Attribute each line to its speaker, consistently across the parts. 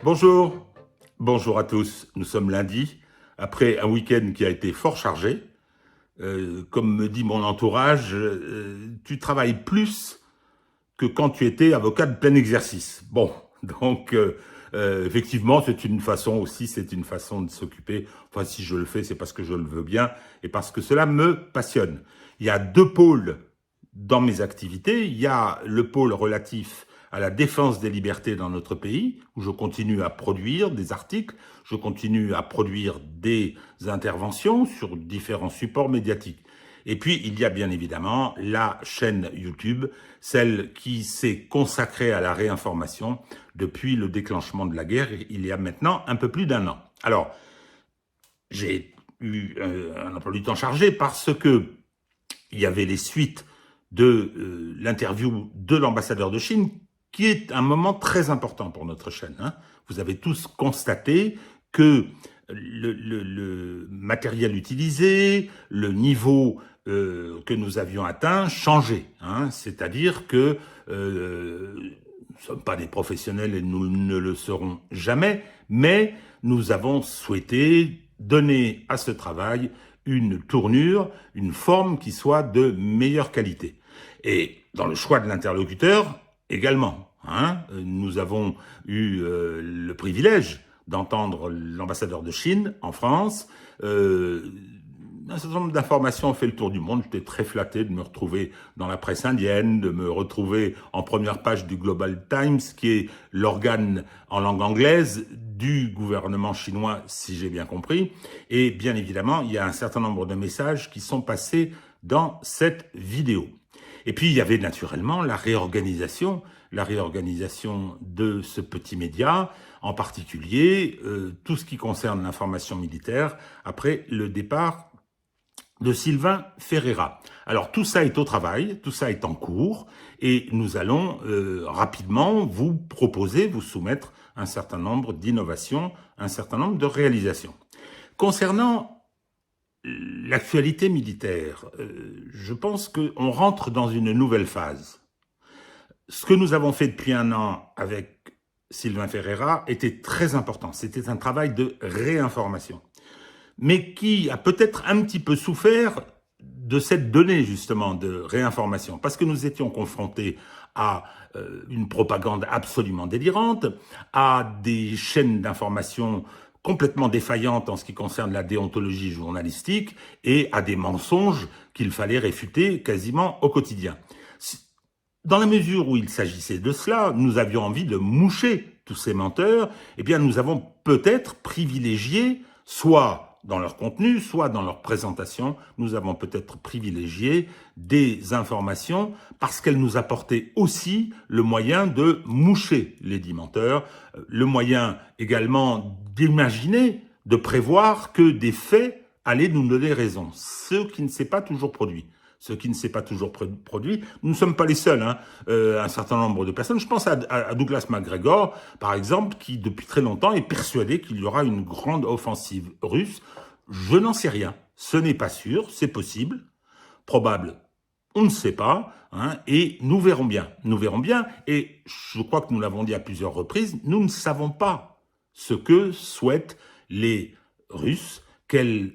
Speaker 1: Bonjour, bonjour à tous. Nous sommes lundi, après un week-end qui a été fort chargé. Comme me dit mon entourage, tu travailles plus que quand tu étais avocat de plein exercice. Bon, donc effectivement, c'est une façon de s'occuper. Enfin, si je le fais, c'est parce que je le veux bien et parce que cela me passionne. Il y a deux pôles dans mes activités. Il y a le pôle relatif à la défense des libertés dans notre pays, où je continue à produire des articles, je continue à produire des interventions sur différents supports médiatiques. Et puis, il y a bien évidemment la chaîne YouTube, celle qui s'est consacrée à la réinformation depuis le déclenchement de la guerre, il y a maintenant un peu plus d'un an. Alors, j'ai eu un emploi du temps chargé parce que il y avait les suites de l'interview de l'ambassadeur de Chine, qui est un moment très important pour notre chaîne. Vous avez tous constaté que le matériel utilisé, le niveau que nous avions atteint changeait. C'est-à-dire que nous ne sommes pas des professionnels et nous ne le serons jamais, mais nous avons souhaité donner à ce travail une tournure, une forme qui soit de meilleure qualité. Et dans le choix de l'interlocuteur également. Nous avons eu le privilège d'entendre l'ambassadeur de Chine en France. Un certain nombre d'informations ont fait le tour du monde. J'étais très flatté de me retrouver dans la presse indienne, de me retrouver en première page du Global Times, qui est l'organe en langue anglaise du gouvernement chinois, si j'ai bien compris. Et bien évidemment, il y a un certain nombre de messages qui sont passés dans cette vidéo. Et puis, il y avait naturellement la réorganisation de ce petit média, en particulier tout ce qui concerne l'information militaire après le départ de Sylvain Ferreira. Alors tout ça est au travail, tout ça est en cours, et nous allons rapidement vous proposer, vous soumettre un certain nombre d'innovations, un certain nombre de réalisations. Concernant l'actualité militaire, je pense qu'on rentre dans une nouvelle phase. Ce que nous avons fait depuis un an avec Sylvain Ferreira était très important. C'était un travail de réinformation, mais qui a peut-être un petit peu souffert de cette donnée justement de réinformation, parce que nous étions confrontés à une propagande absolument délirante, à des chaînes d'information complètement défaillantes en ce qui concerne la déontologie journalistique et à des mensonges qu'il fallait réfuter quasiment au quotidien. Dans la mesure où il s'agissait de cela, nous avions envie de moucher tous ces menteurs, eh bien nous avons peut-être privilégié, soit dans leur contenu, soit dans leur présentation, nous avons peut-être privilégié des informations parce qu'elles nous apportaient aussi le moyen de moucher les dits menteurs, le moyen également d'imaginer, de prévoir que des faits allaient nous donner raison, ce qui ne s'est pas toujours produit. Nous ne sommes pas les seuls, un certain nombre de personnes. Je pense à Douglas McGregor, par exemple, qui depuis très longtemps est persuadé qu'il y aura une grande offensive russe. Je n'en sais rien, ce n'est pas sûr, c'est possible, probable, on ne sait pas, et nous verrons bien, et je crois que nous l'avons dit à plusieurs reprises, nous ne savons pas ce que souhaitent les Russes, quelles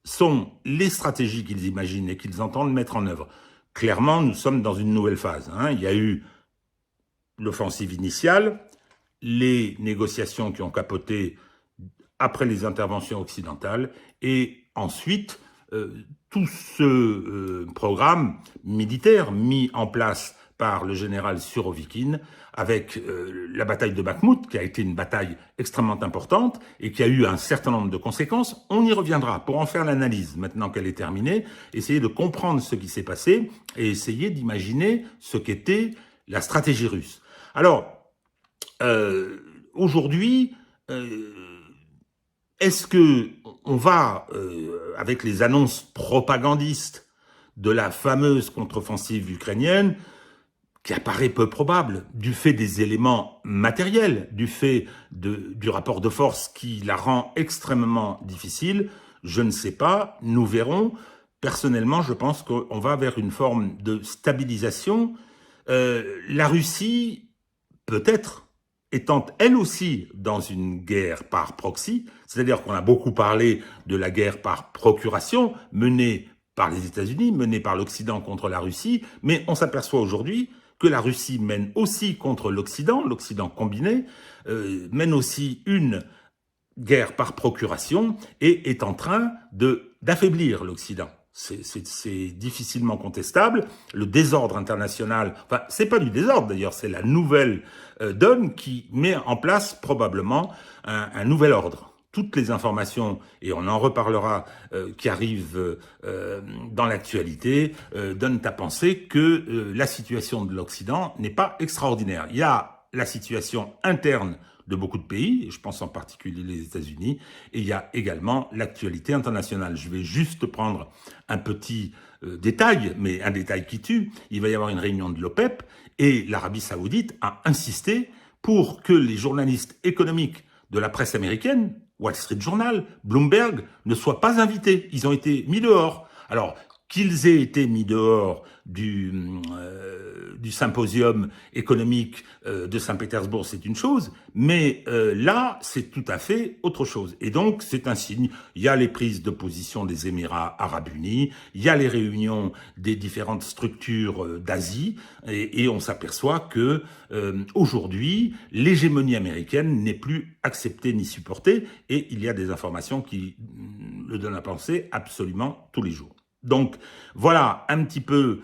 Speaker 1: sont les stratégies qu'ils imaginent et qu'ils entendent mettre en œuvre. Clairement, nous sommes dans une nouvelle phase. Il y a eu l'offensive initiale, les négociations qui ont capoté après les interventions occidentales, et ensuite, tout ce programme militaire mis en place par le général Surovikin, avec la bataille de Bakhmout, qui a été une bataille extrêmement importante et qui a eu un certain nombre de conséquences. On y reviendra pour en faire l'analyse maintenant qu'elle est terminée, essayer de comprendre ce qui s'est passé et essayer d'imaginer ce qu'était la stratégie russe. Alors, aujourd'hui, est-ce que on va, avec les annonces propagandistes de la fameuse contre-offensive ukrainienne, qui apparaît peu probable, du fait des éléments matériels, du fait du rapport de force qui la rend extrêmement difficile, je ne sais pas, nous verrons. Personnellement, je pense qu'on va vers une forme de stabilisation. La Russie, peut-être, étant elle aussi dans une guerre par proxy, c'est-à-dire qu'on a beaucoup parlé de la guerre par procuration menée par les États-Unis, menée par l'Occident contre la Russie, mais on s'aperçoit aujourd'hui que la Russie mène aussi contre l'Occident combiné, mène aussi une guerre par procuration et est en train d'affaiblir l'Occident. C'est difficilement contestable. Le désordre international, enfin, c'est pas du désordre d'ailleurs, c'est la nouvelle donne qui met en place probablement un nouvel ordre. Toutes les informations, et on en reparlera, qui arrivent dans l'actualité, donnent à penser que la situation de l'Occident n'est pas extraordinaire. Il y a la situation interne de beaucoup de pays, je pense en particulier les États-Unis, et il y a également l'actualité internationale. Je vais juste prendre un petit détail, mais un détail qui tue. Il va y avoir une réunion de l'OPEP, et l'Arabie Saoudite a insisté pour que les journalistes économiques de la presse américaine, Wall Street Journal, Bloomberg, ne soient pas invités. Ils ont été mis dehors. Alors, qu'ils aient été mis dehors du symposium économique de Saint-Pétersbourg, c'est une chose, mais là, c'est tout à fait autre chose. Et donc, c'est un signe. Il y a les prises de position des Émirats arabes unis, il y a les réunions des différentes structures d'Asie, et on s'aperçoit que aujourd'hui, l'hégémonie américaine n'est plus acceptée ni supportée, et il y a des informations qui le donnent à penser absolument tous les jours. Donc, voilà un petit peu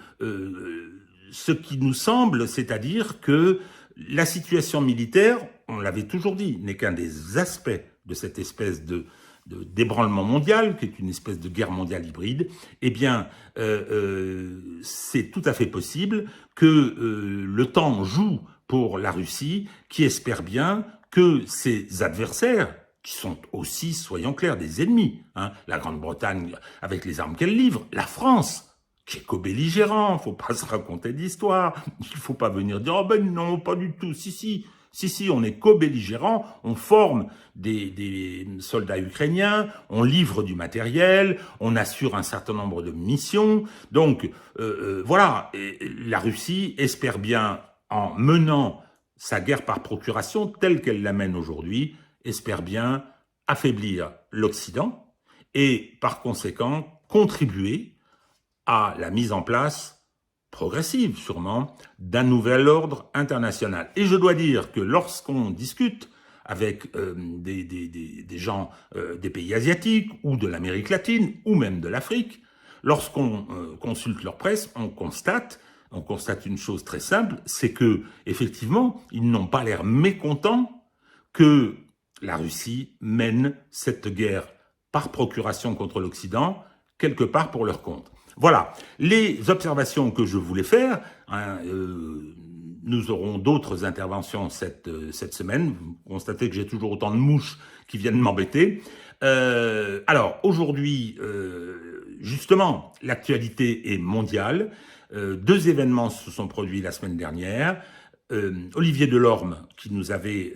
Speaker 1: ce qui nous semble, c'est-à-dire que la situation militaire, on l'avait toujours dit, n'est qu'un des aspects de cette espèce de d'ébranlement mondial, qui est une espèce de guerre mondiale hybride. Eh bien, c'est tout à fait possible que le temps joue pour la Russie, qui espère bien que ses adversaires, qui sont aussi, soyons clairs, des ennemis. Hein. La Grande-Bretagne, avec les armes qu'elle livre, la France, qui est co-belligérant, faut pas se raconter d'histoire, il faut pas venir dire « Oh ben non, pas du tout, si, on est co-belligérant, on forme des soldats ukrainiens, on livre du matériel, on assure un certain nombre de missions. Donc, voilà, et la Russie espère bien, en menant sa guerre par procuration, telle qu'elle la mène aujourd'hui, espère bien affaiblir l'Occident et, par conséquent, contribuer à la mise en place progressive, sûrement, d'un nouvel ordre international. Et je dois dire que lorsqu'on discute avec des gens des pays asiatiques ou de l'Amérique latine ou même de l'Afrique, lorsqu'on consulte leur presse, on constate une chose très simple, c'est que effectivement, ils n'ont pas l'air mécontents que la Russie mène cette guerre par procuration contre l'Occident, quelque part pour leur compte. Voilà, les observations que je voulais faire. Hein, nous aurons d'autres interventions cette semaine. Vous constatez que j'ai toujours autant de mouches qui viennent m'embêter. Alors, aujourd'hui, justement, l'actualité est mondiale. Deux événements se sont produits la semaine dernière. Olivier Delorme, qui nous avait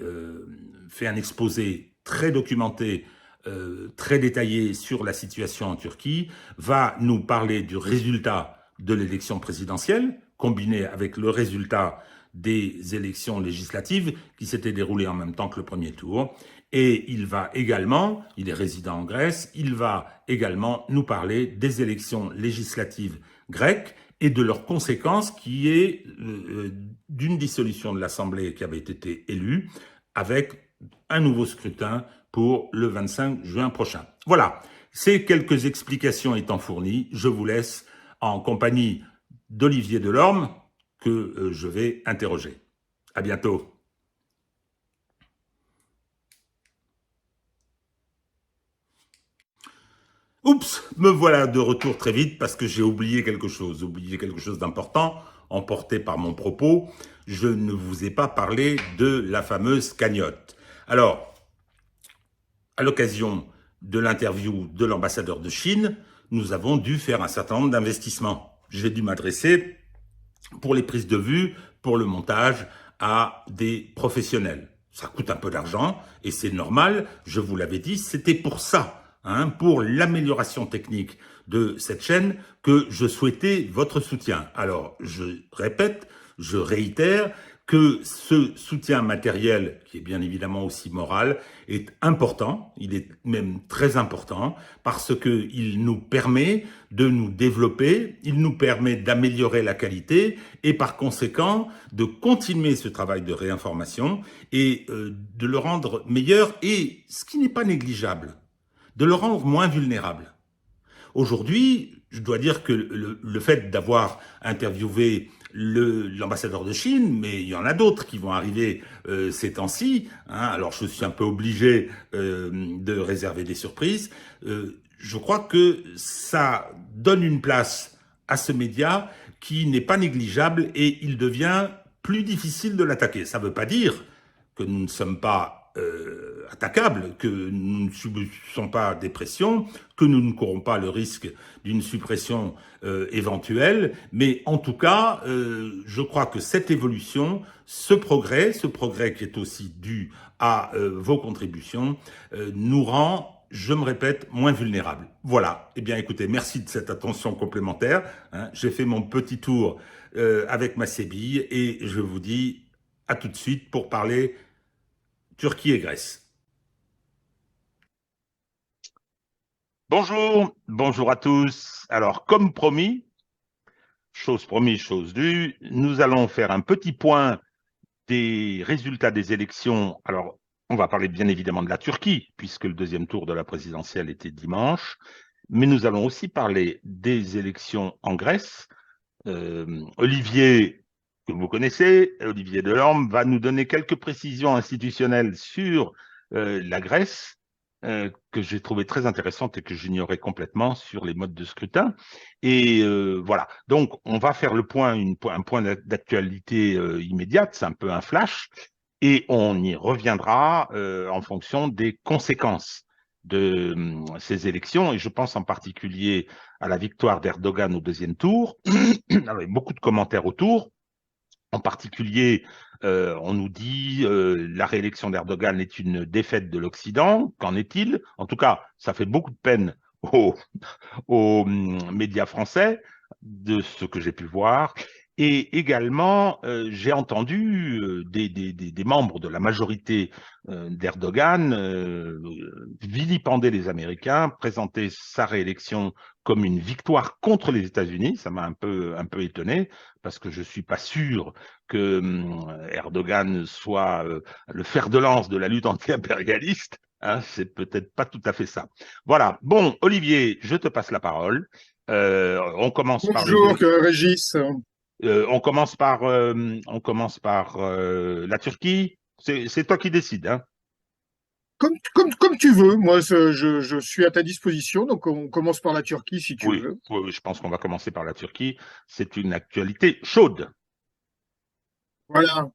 Speaker 1: fait un exposé très documenté, très détaillé sur la situation en Turquie, va nous parler du résultat de l'élection présidentielle, combiné avec le résultat des élections législatives qui s'étaient déroulées en même temps que le premier tour. Et il va également, il est résident en Grèce, il va également nous parler des élections législatives grecques et de leurs conséquences qui est d'une dissolution de l'Assemblée qui avait été élue avec un nouveau scrutin pour le 25 juin prochain. Voilà, ces quelques explications étant fournies, je vous laisse en compagnie d'Olivier Delorme que je vais interroger. À bientôt. Oups, me voilà de retour très vite parce que j'ai oublié quelque chose d'important, emporté par mon propos. Je ne vous ai pas parlé de la fameuse cagnotte. Alors, à l'occasion de l'interview de l'ambassadeur de Chine, nous avons dû faire un certain nombre d'investissements. J'ai dû m'adresser pour les prises de vue, pour le montage, à des professionnels. Ça coûte un peu d'argent et c'est normal, je vous l'avais dit, c'était pour ça. Pour l'amélioration technique de cette chaîne que je souhaitais votre soutien. Alors, je répète, je réitère que ce soutien matériel, qui est bien évidemment aussi moral, est important, il est même très important, parce qu'il nous permet de nous développer, il nous permet d'améliorer la qualité et par conséquent de continuer ce travail de réinformation et de le rendre meilleur et, ce qui n'est pas négligeable, de le rendre moins vulnérable. Aujourd'hui, je dois dire que le fait d'avoir interviewé l'ambassadeur de Chine, mais il y en a d'autres qui vont arriver ces temps-ci, hein, alors je suis un peu obligé de réserver des surprises, je crois que ça donne une place à ce média qui n'est pas négligeable et il devient plus difficile de l'attaquer. Ça ne veut pas dire que nous ne sommes pas attaquables, que nous ne subissons pas des pressions, que nous ne courons pas le risque d'une suppression éventuelle, mais en tout cas, je crois que cette évolution, ce progrès qui est aussi dû à vos contributions, nous rend, je me répète, moins vulnérables. Voilà. Eh bien, écoutez, merci de cette attention complémentaire. Hein. J'ai fait mon petit tour avec ma sébille et je vous dis à tout de suite pour parler Turquie et Grèce. Bonjour à tous. Alors, comme promis, chose promise, chose due, nous allons faire un petit point des résultats des élections. Alors, on va parler bien évidemment de la Turquie, puisque le deuxième tour de la présidentielle était dimanche, mais nous allons aussi parler des élections en Grèce. Olivier, que vous connaissez, Olivier Delorme, va nous donner quelques précisions institutionnelles sur la Grèce, que j'ai trouvé très intéressante et que j'ignorais complètement sur les modes de scrutin. Et voilà, donc on va faire le point, un point d'actualité immédiate, c'est un peu un flash, et on y reviendra en fonction des conséquences de ces élections, et je pense en particulier à la victoire d'Erdogan au deuxième tour, avec beaucoup de commentaires autour. En particulier, on nous dit la réélection d'Erdogan est une défaite de l'Occident. Qu'en est-il? En tout cas, ça fait beaucoup de peine aux médias français, de ce que j'ai pu voir. Et également, j'ai entendu des membres de la majorité d'Erdogan vilipender les Américains, présenter sa réélection comme une victoire contre les États-Unis. Ça m'a un peu étonné, parce que je ne suis pas sûr que Erdogan soit le fer de lance de la lutte anti-impérialiste. Hein, c'est peut-être pas tout à fait ça. Voilà. Bon, Olivier, je te passe la parole. On commence par
Speaker 2: Bonjour, Régis.
Speaker 1: on commence par la Turquie. C'est toi qui décides, hein.
Speaker 2: Comme tu veux, moi je suis à ta disposition, donc on commence par la Turquie si tu
Speaker 1: Oui,
Speaker 2: veux.
Speaker 1: oui, je pense qu'on va commencer par la Turquie. C'est une actualité chaude.
Speaker 2: Voilà.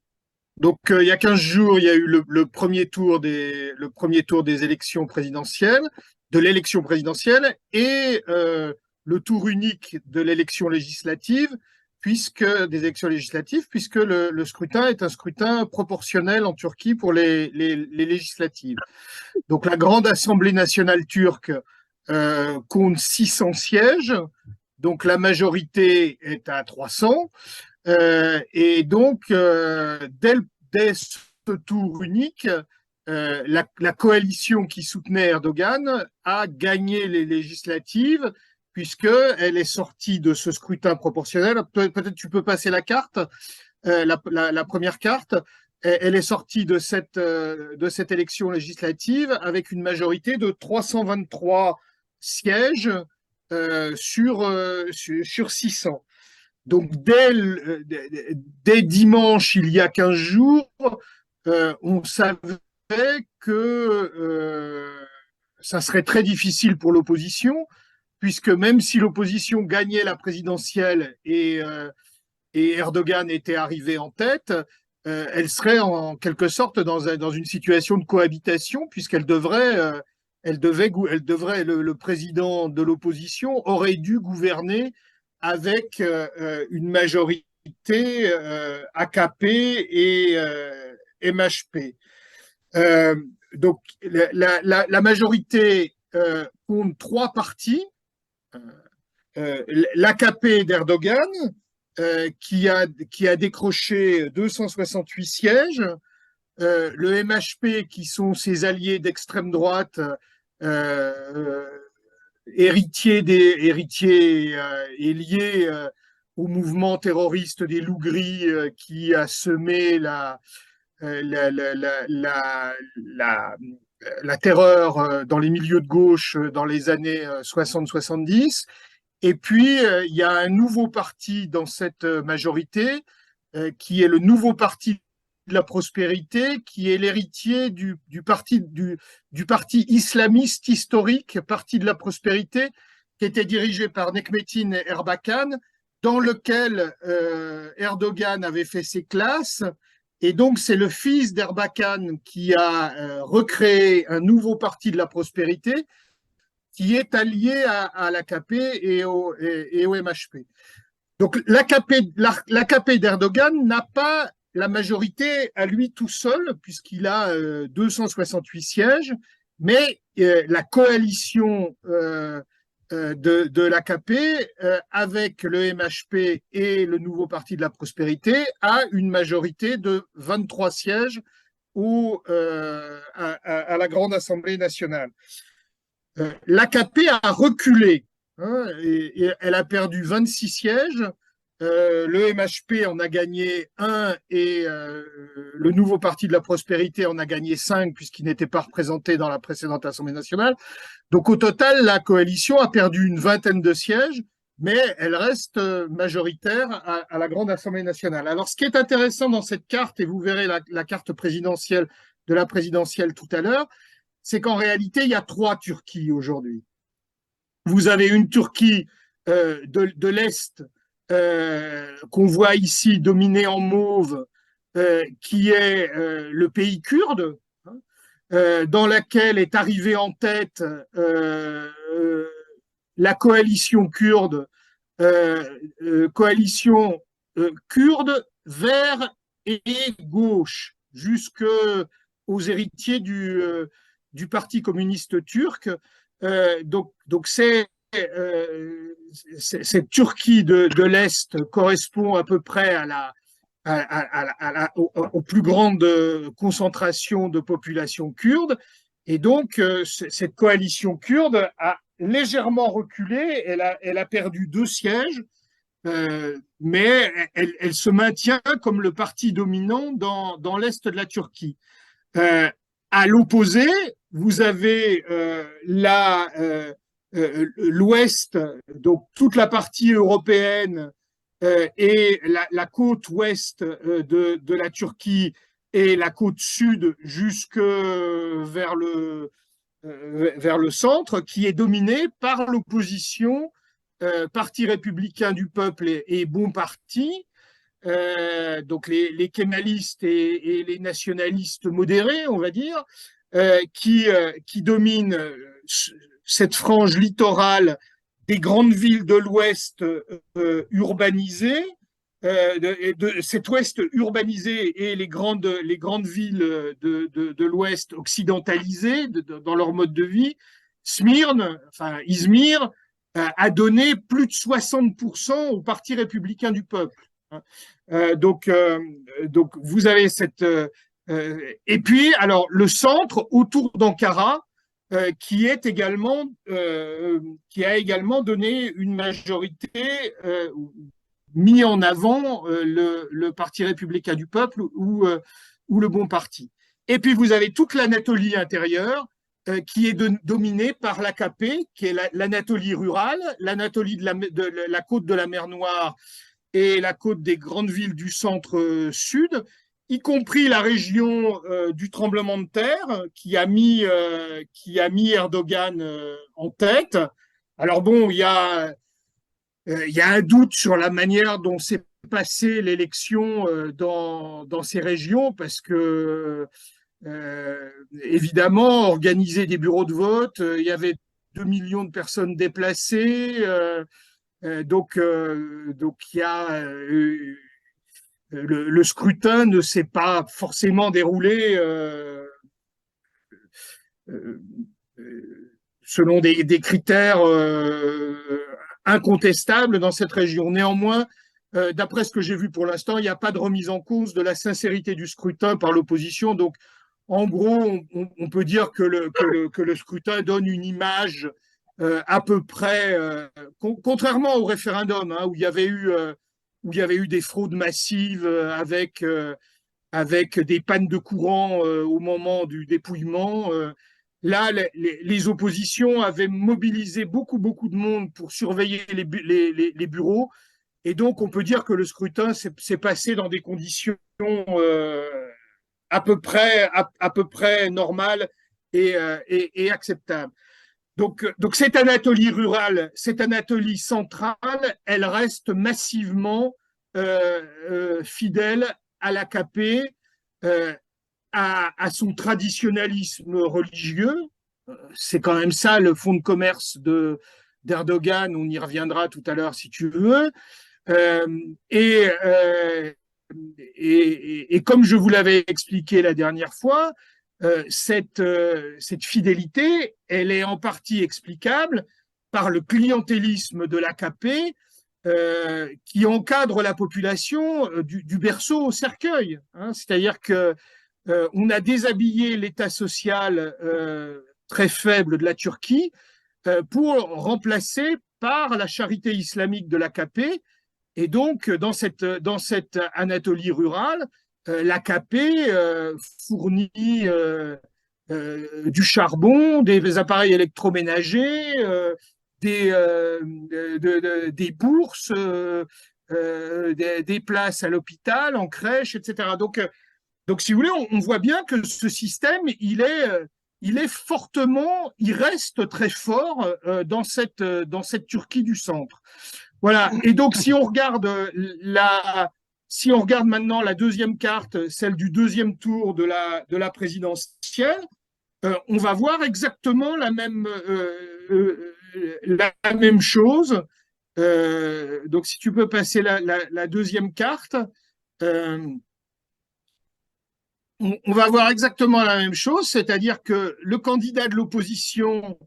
Speaker 2: Donc il y a 15 jours, il y a eu le premier tour des élections présidentielles, de l'élection présidentielle et le tour unique de l'élection législative, des élections législatives, puisque le scrutin est un scrutin proportionnel en Turquie pour les législatives. Donc la Grande Assemblée nationale turque compte 600 sièges, donc la majorité est à 300. Et donc, dès ce tour unique, la coalition qui soutenait Erdogan a gagné les législatives, puisqu'elle est sortie de ce scrutin proportionnel. Peut-être tu peux passer la carte, la première carte. Elle est sortie de cette élection législative avec une majorité de 323 sièges sur 600. Donc, dès dimanche, il y a 15 jours, on savait que ça serait très difficile pour l'opposition, puisque même si l'opposition gagnait la présidentielle et Erdogan était arrivé en tête, elle serait en quelque sorte dans une situation de cohabitation, le président de l'opposition aurait dû gouverner avec une majorité AKP et MHP. Donc la majorité compte trois partis. L'AKP d'Erdogan, qui a décroché 268 sièges. Le MHP, qui sont ses alliés d'extrême droite, euh, héritiers et liés au mouvement terroriste des loups gris qui a semé la, la, la, la, la, la terreur dans les milieux de gauche dans les années 60-70. Et puis, il y a un nouveau parti dans cette majorité, qui est le nouveau parti de la prospérité, qui est l'héritier du parti islamiste historique, Parti de la prospérité, qui était dirigé par Nekmettin Erbakan, dans lequel Erdogan avait fait ses classes. Et donc, c'est le fils d'Erbakan qui a recréé un nouveau parti de la prospérité qui est allié à l'AKP et au MHP. Donc l'AKP d'Erdogan n'a pas la majorité à lui tout seul, puisqu'il a 268 sièges, mais la coalition de l'AKP avec le MHP et le nouveau Parti de la Prospérité a une majorité de 23 sièges à la Grande Assemblée nationale. L'AKP a reculé, hein, et elle a perdu 26 sièges. Le MHP en a gagné un et le nouveau Parti de la Prospérité en a gagné 5 puisqu'il n'était pas représenté dans la précédente Assemblée nationale. Donc au total, la coalition a perdu une vingtaine de sièges, mais elle reste majoritaire à la Grande Assemblée nationale. Alors ce qui est intéressant dans cette carte, et vous verrez la carte présidentielle de la présidentielle tout à l'heure, c'est qu'en réalité, il y a 3 Turquies aujourd'hui. Vous avez une Turquie de l'Est qu'on voit ici dominée en mauve, qui est le pays kurde, hein, dans laquelle est arrivée en tête la coalition kurde, coalition kurde, vert et gauche, jusqu'aux héritiers du Parti communiste turc. Donc cette Turquie de l'Est correspond à peu près aux plus grandes concentrations de population kurde. Et donc, cette coalition kurde a légèrement reculé. Elle a perdu 2 sièges, mais elle se maintient comme le parti dominant dans l'Est de la Turquie. À l'opposé, vous avez l'Ouest, donc toute la partie européenne et la côte ouest de la Turquie et la côte sud jusque vers le centre, qui est dominée par l'opposition Parti républicain du peuple et Bon Parti, donc les kémalistes et les nationalistes modérés, on va dire, qui dominent cette frange littorale des grandes villes de l'Ouest urbanisées, cet Ouest urbanisé et les grandes villes de l'Ouest occidentalisées dans leur mode de vie. Smyrne, enfin Izmir, a donné plus de 60% au Parti républicain du peuple. Donc vous avez cette et puis alors le centre autour d'Ankara qui a également donné une majorité, mis en avant le Parti républicain du peuple ou le Bon Parti. Et puis vous avez toute l'Anatolie intérieure qui est dominée par l'AKP, qui est l'Anatolie rurale, l'Anatolie de la côte de la mer Noire et la côte des grandes villes du centre-sud, y compris la région du tremblement de terre qui a mis Erdogan en tête. Alors bon, il y a un doute sur la manière dont s'est passée l'élection dans ces régions, parce que évidemment, organiser des bureaux de vote, il y avait 2 millions de personnes déplacées. Donc, il y a le scrutin ne s'est pas forcément déroulé selon des critères incontestables dans cette région. Néanmoins, d'après ce que j'ai vu pour l'instant, il n'y a pas de remise en cause de la sincérité du scrutin par l'opposition. Donc, en gros, on peut dire que le scrutin donne une image à peu près, contrairement au référendum, hein, où il y avait eu des fraudes massives avec des pannes de courant au moment du dépouillement. Là, les oppositions avaient mobilisé beaucoup de monde pour surveiller les bureaux. Et donc, on peut dire que le scrutin s'est passé dans des conditions à peu près normales et acceptables. Donc, cette Anatolie rurale, cette Anatolie centrale, elle reste massivement fidèle à l'AKP, euh, à son traditionnalisme religieux. C'est quand même ça le fonds de commerce d'Erdogan. On y reviendra tout à l'heure si tu veux. Euh, et, euh, et comme je vous l'avais expliqué la dernière fois, cette fidélité, elle est en partie explicable par le clientélisme de l'AKP qui encadre la population du berceau au cercueil. Hein. C'est-à-dire que on a déshabillé l'État social très faible de la Turquie pour remplacer par la charité islamique de l'AKP. Et donc, dans cette Anatolie rurale, l'AKP fournit du charbon, des appareils électroménagers, des bourses, des places à l'hôpital, en crèche, etc. Donc, si vous voulez, on voit bien que ce système, il est fortement, il reste très fort dans cette Turquie du centre. Voilà. Et donc, si on regarde maintenant la deuxième carte, celle du deuxième tour de la présidentielle, on va voir exactement la même chose. Donc, si tu peux passer la deuxième carte, euh, on va voir exactement la même chose, c'est-à-dire que le candidat de l'opposition,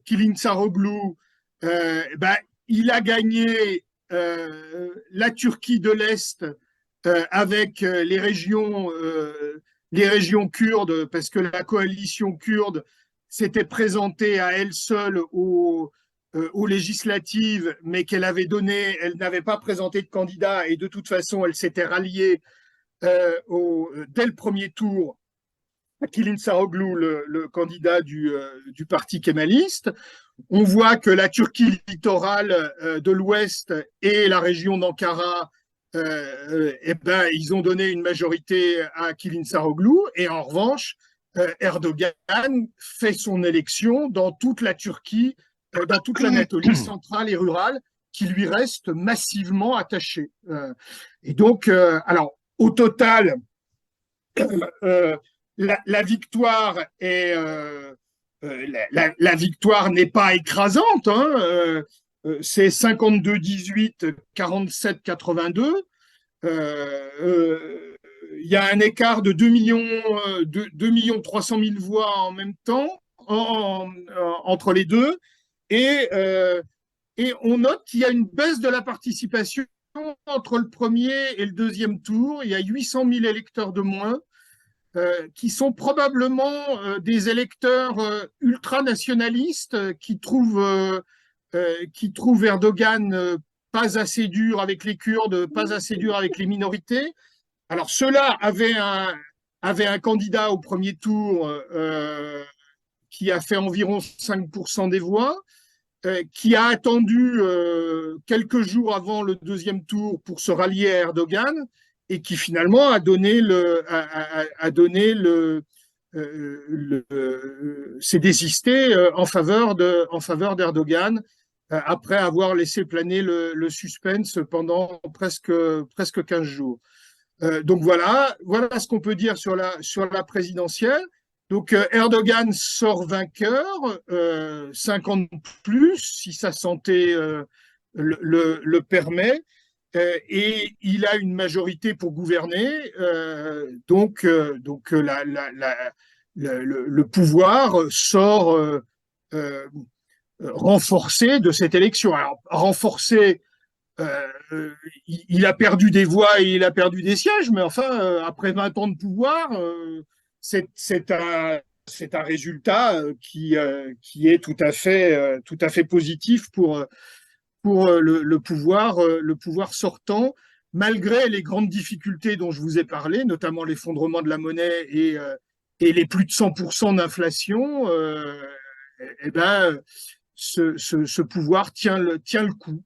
Speaker 2: Kılıçdaroğlu, ben, il a gagné la Turquie de l'Est avec les régions kurdes, parce que la coalition kurde s'était présentée à elle seule aux législatives, mais elle n'avait pas présenté de candidat et de toute façon, elle s'était ralliée dès le premier tour Kılıçdaroğlu, le candidat du parti kémaliste. On voit que la Turquie littorale de l'Ouest et la région d'Ankara, eh ben, ils ont donné une majorité à Kılıçdaroğlu. Et en revanche, Erdogan fait son élection dans toute la Turquie, dans toute l'Anatolie centrale et rurale, qui lui reste massivement attachée. Et donc, alors, au total, la victoire est la victoire n'est pas écrasante, hein, c'est 52-18, 47-82. Il y a un écart de 2 300 000 voix en même temps entre les deux. Et on note qu'il y a une baisse de la participation entre le premier et le deuxième tour. Il y a 800 000 électeurs de moins. Qui sont probablement des électeurs ultranationalistes qui trouvent Erdogan pas assez dur avec les Kurdes, pas assez dur avec les minorités. Alors ceux-là avaient un candidat au premier tour qui a fait environ 5% des voix, qui a attendu quelques jours avant le deuxième tour pour se rallier à Erdogan et qui finalement s'est désisté en faveur d'Erdogan après avoir laissé planer le suspense pendant presque 15 jours. Donc voilà ce qu'on peut dire sur la présidentielle. Donc Erdogan sort vainqueur, 50 plus si sa santé le permet. Et il a une majorité pour gouverner, donc le pouvoir sort renforcé de cette élection. Alors, renforcé il a perdu des voix et il a perdu des sièges, mais enfin, après 20 ans de pouvoir, c'est un résultat qui est tout à fait positif pour le pouvoir sortant, malgré les grandes difficultés dont je vous ai parlé, notamment l'effondrement de la monnaie et les plus de 100% d'inflation. Eh ben, ce pouvoir tient le coup.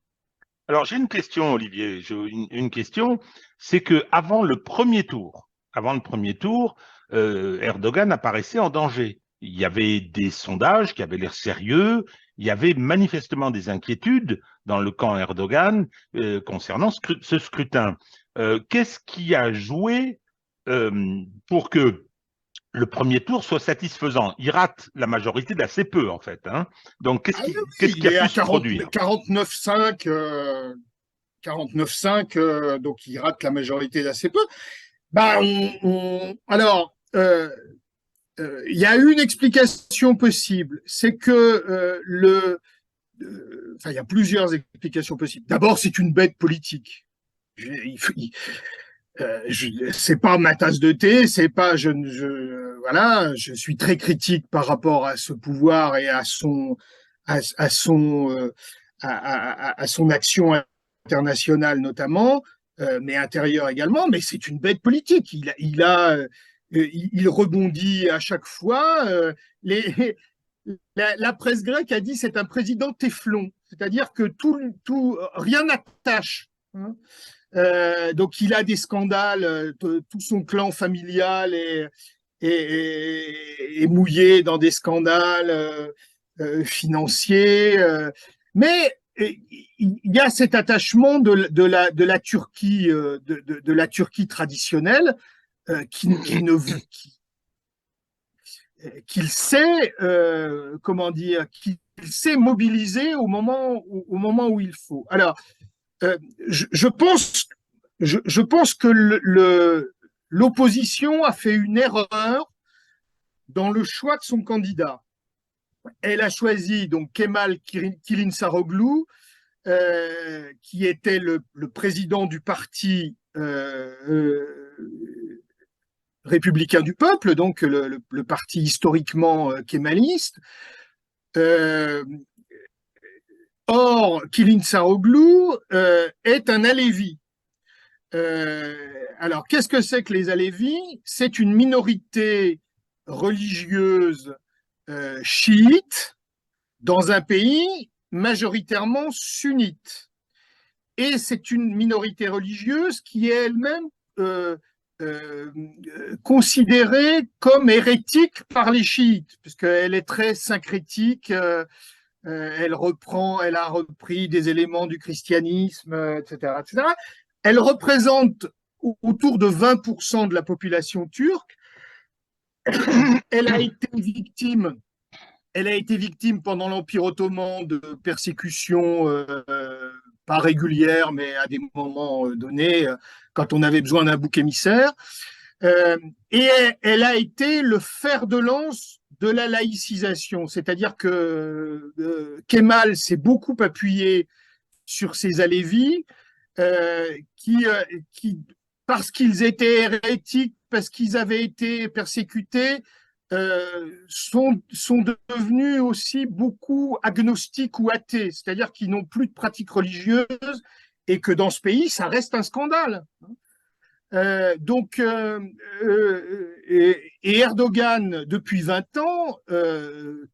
Speaker 1: Alors, j'ai une question, Olivier. Une question, c'est que avant le premier tour, Erdogan apparaissait en danger. Il y avait des sondages qui avaient l'air sérieux. Il y avait manifestement des inquiétudes dans le camp Erdogan concernant ce scrutin. Qu'est-ce qui a joué pour que le premier tour soit satisfaisant? Il rate la majorité d'assez peu, en fait, hein. Donc,
Speaker 2: Ah oui,
Speaker 1: qu'est-ce
Speaker 2: il
Speaker 1: qui a
Speaker 2: est
Speaker 1: pu
Speaker 2: à
Speaker 1: se produire?
Speaker 2: 49,5, 49,5, donc il rate la majorité d'assez peu. Bah, alors, il y a une explication possible, c'est que enfin, il y a plusieurs explications possibles. D'abord, c'est une bête politique. C'est pas ma tasse de thé, c'est pas, voilà, je suis très critique par rapport à ce pouvoir et à son, à son action internationale notamment, mais intérieure également. Mais c'est une bête politique. Il rebondit à chaque fois. La presse grecque a dit c'est un président téflon, c'est-à-dire que rien n'attache. Hein. Donc il a des scandales, tout son clan familial est mouillé dans des scandales financiers, mais il y a cet attachement de la Turquie, de la Turquie traditionnelle, qu'il sait, comment dire, qu'il sait mobiliser au moment où il faut. Alors, je pense, je pense que l'opposition a fait une erreur dans le choix de son candidat. Elle a choisi donc Kemal Kılıçdaroğlu, qui était le président du parti républicain du peuple, donc le parti historiquement kémaliste. Or, Kılıçdaroğlu est un Alévi. Alors, qu'est-ce que c'est que les Alévis? C'est une minorité religieuse chiite dans un pays majoritairement sunnite. Et c'est une minorité religieuse qui est elle-même considérée comme hérétique par les chiites, puisqu'elle est très syncrétique. Elle a repris des éléments du christianisme, etc., etc. Elle représente autour de 20% de la population turque. Elle a été victime, pendant l'Empire ottoman de persécutions pas régulières, mais à des moments donnés, quand on avait besoin d'un bouc émissaire. Et elle a été le fer de lance de la laïcisation, c'est-à-dire que Kemal s'est beaucoup appuyé sur ses Alévis, qui, parce qu'ils étaient hérétiques, parce qu'ils avaient été persécutés, sont devenus aussi beaucoup agnostiques ou athées, c'est-à-dire qu'ils n'ont plus de pratique religieuse et que dans ce pays, ça reste un scandale. Et Erdogan, depuis 20 ans,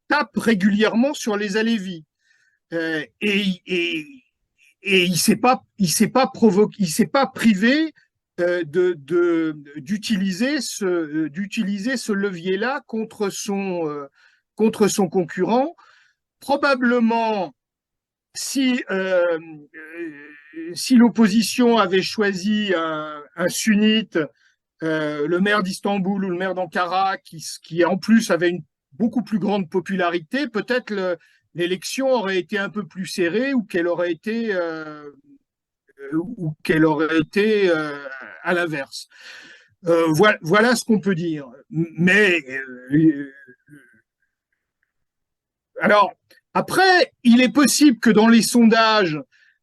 Speaker 2: tape régulièrement sur les Alévis. Et il s'est pas privé d'utiliser ce levier-là contre son concurrent. Probablement, si l'opposition avait choisi un sunnite, le maire d'Istanbul ou le maire d'Ankara, qui en plus avait une beaucoup plus grande popularité, peut-être l'élection aurait été un peu plus serrée ou qu'elle aurait été à l'inverse. Voilà ce qu'on peut dire. Mais alors, après, il est possible que dans les sondages,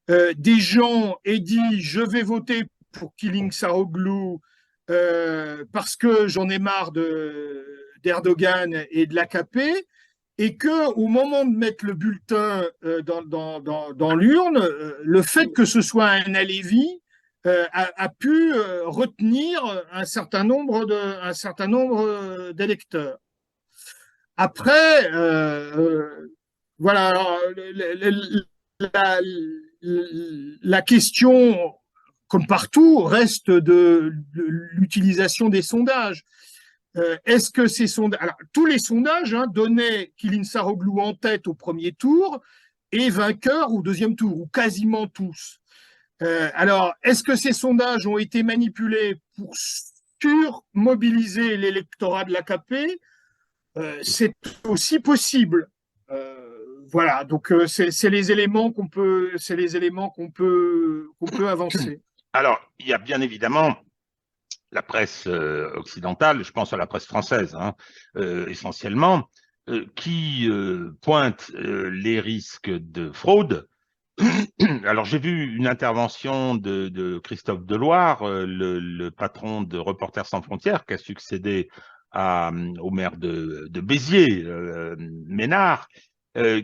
Speaker 2: des gens aient dit je vais voter pour Kılıçdaroğlu parce que j'en ai marre d'Erdogan et de l'AKP, et que au moment de mettre le bulletin dans l'urne, le fait que ce soit un Alevi a pu retenir un certain nombre d'électeurs. Après, voilà, alors, la, la question, comme partout, reste de l'utilisation des sondages. Est-ce que ces sondages... Alors, tous les sondages donnaient Kılıçdaroğlu en tête au premier tour et vainqueur au deuxième tour, ou quasiment tous. Alors, est-ce que ces sondages ont été manipulés pour surmobiliser l'électorat de l'AKP? C'est aussi possible. Voilà, donc c'est les éléments qu'on peut, qu'on peut avancer.
Speaker 1: Alors, il y a bien évidemment la presse occidentale, je pense à la presse française essentiellement, qui pointe les risques de fraude. Alors, j'ai vu une intervention de Christophe Deloire, le patron de Reporters sans frontières, qui a succédé au maire de Béziers, Ménard,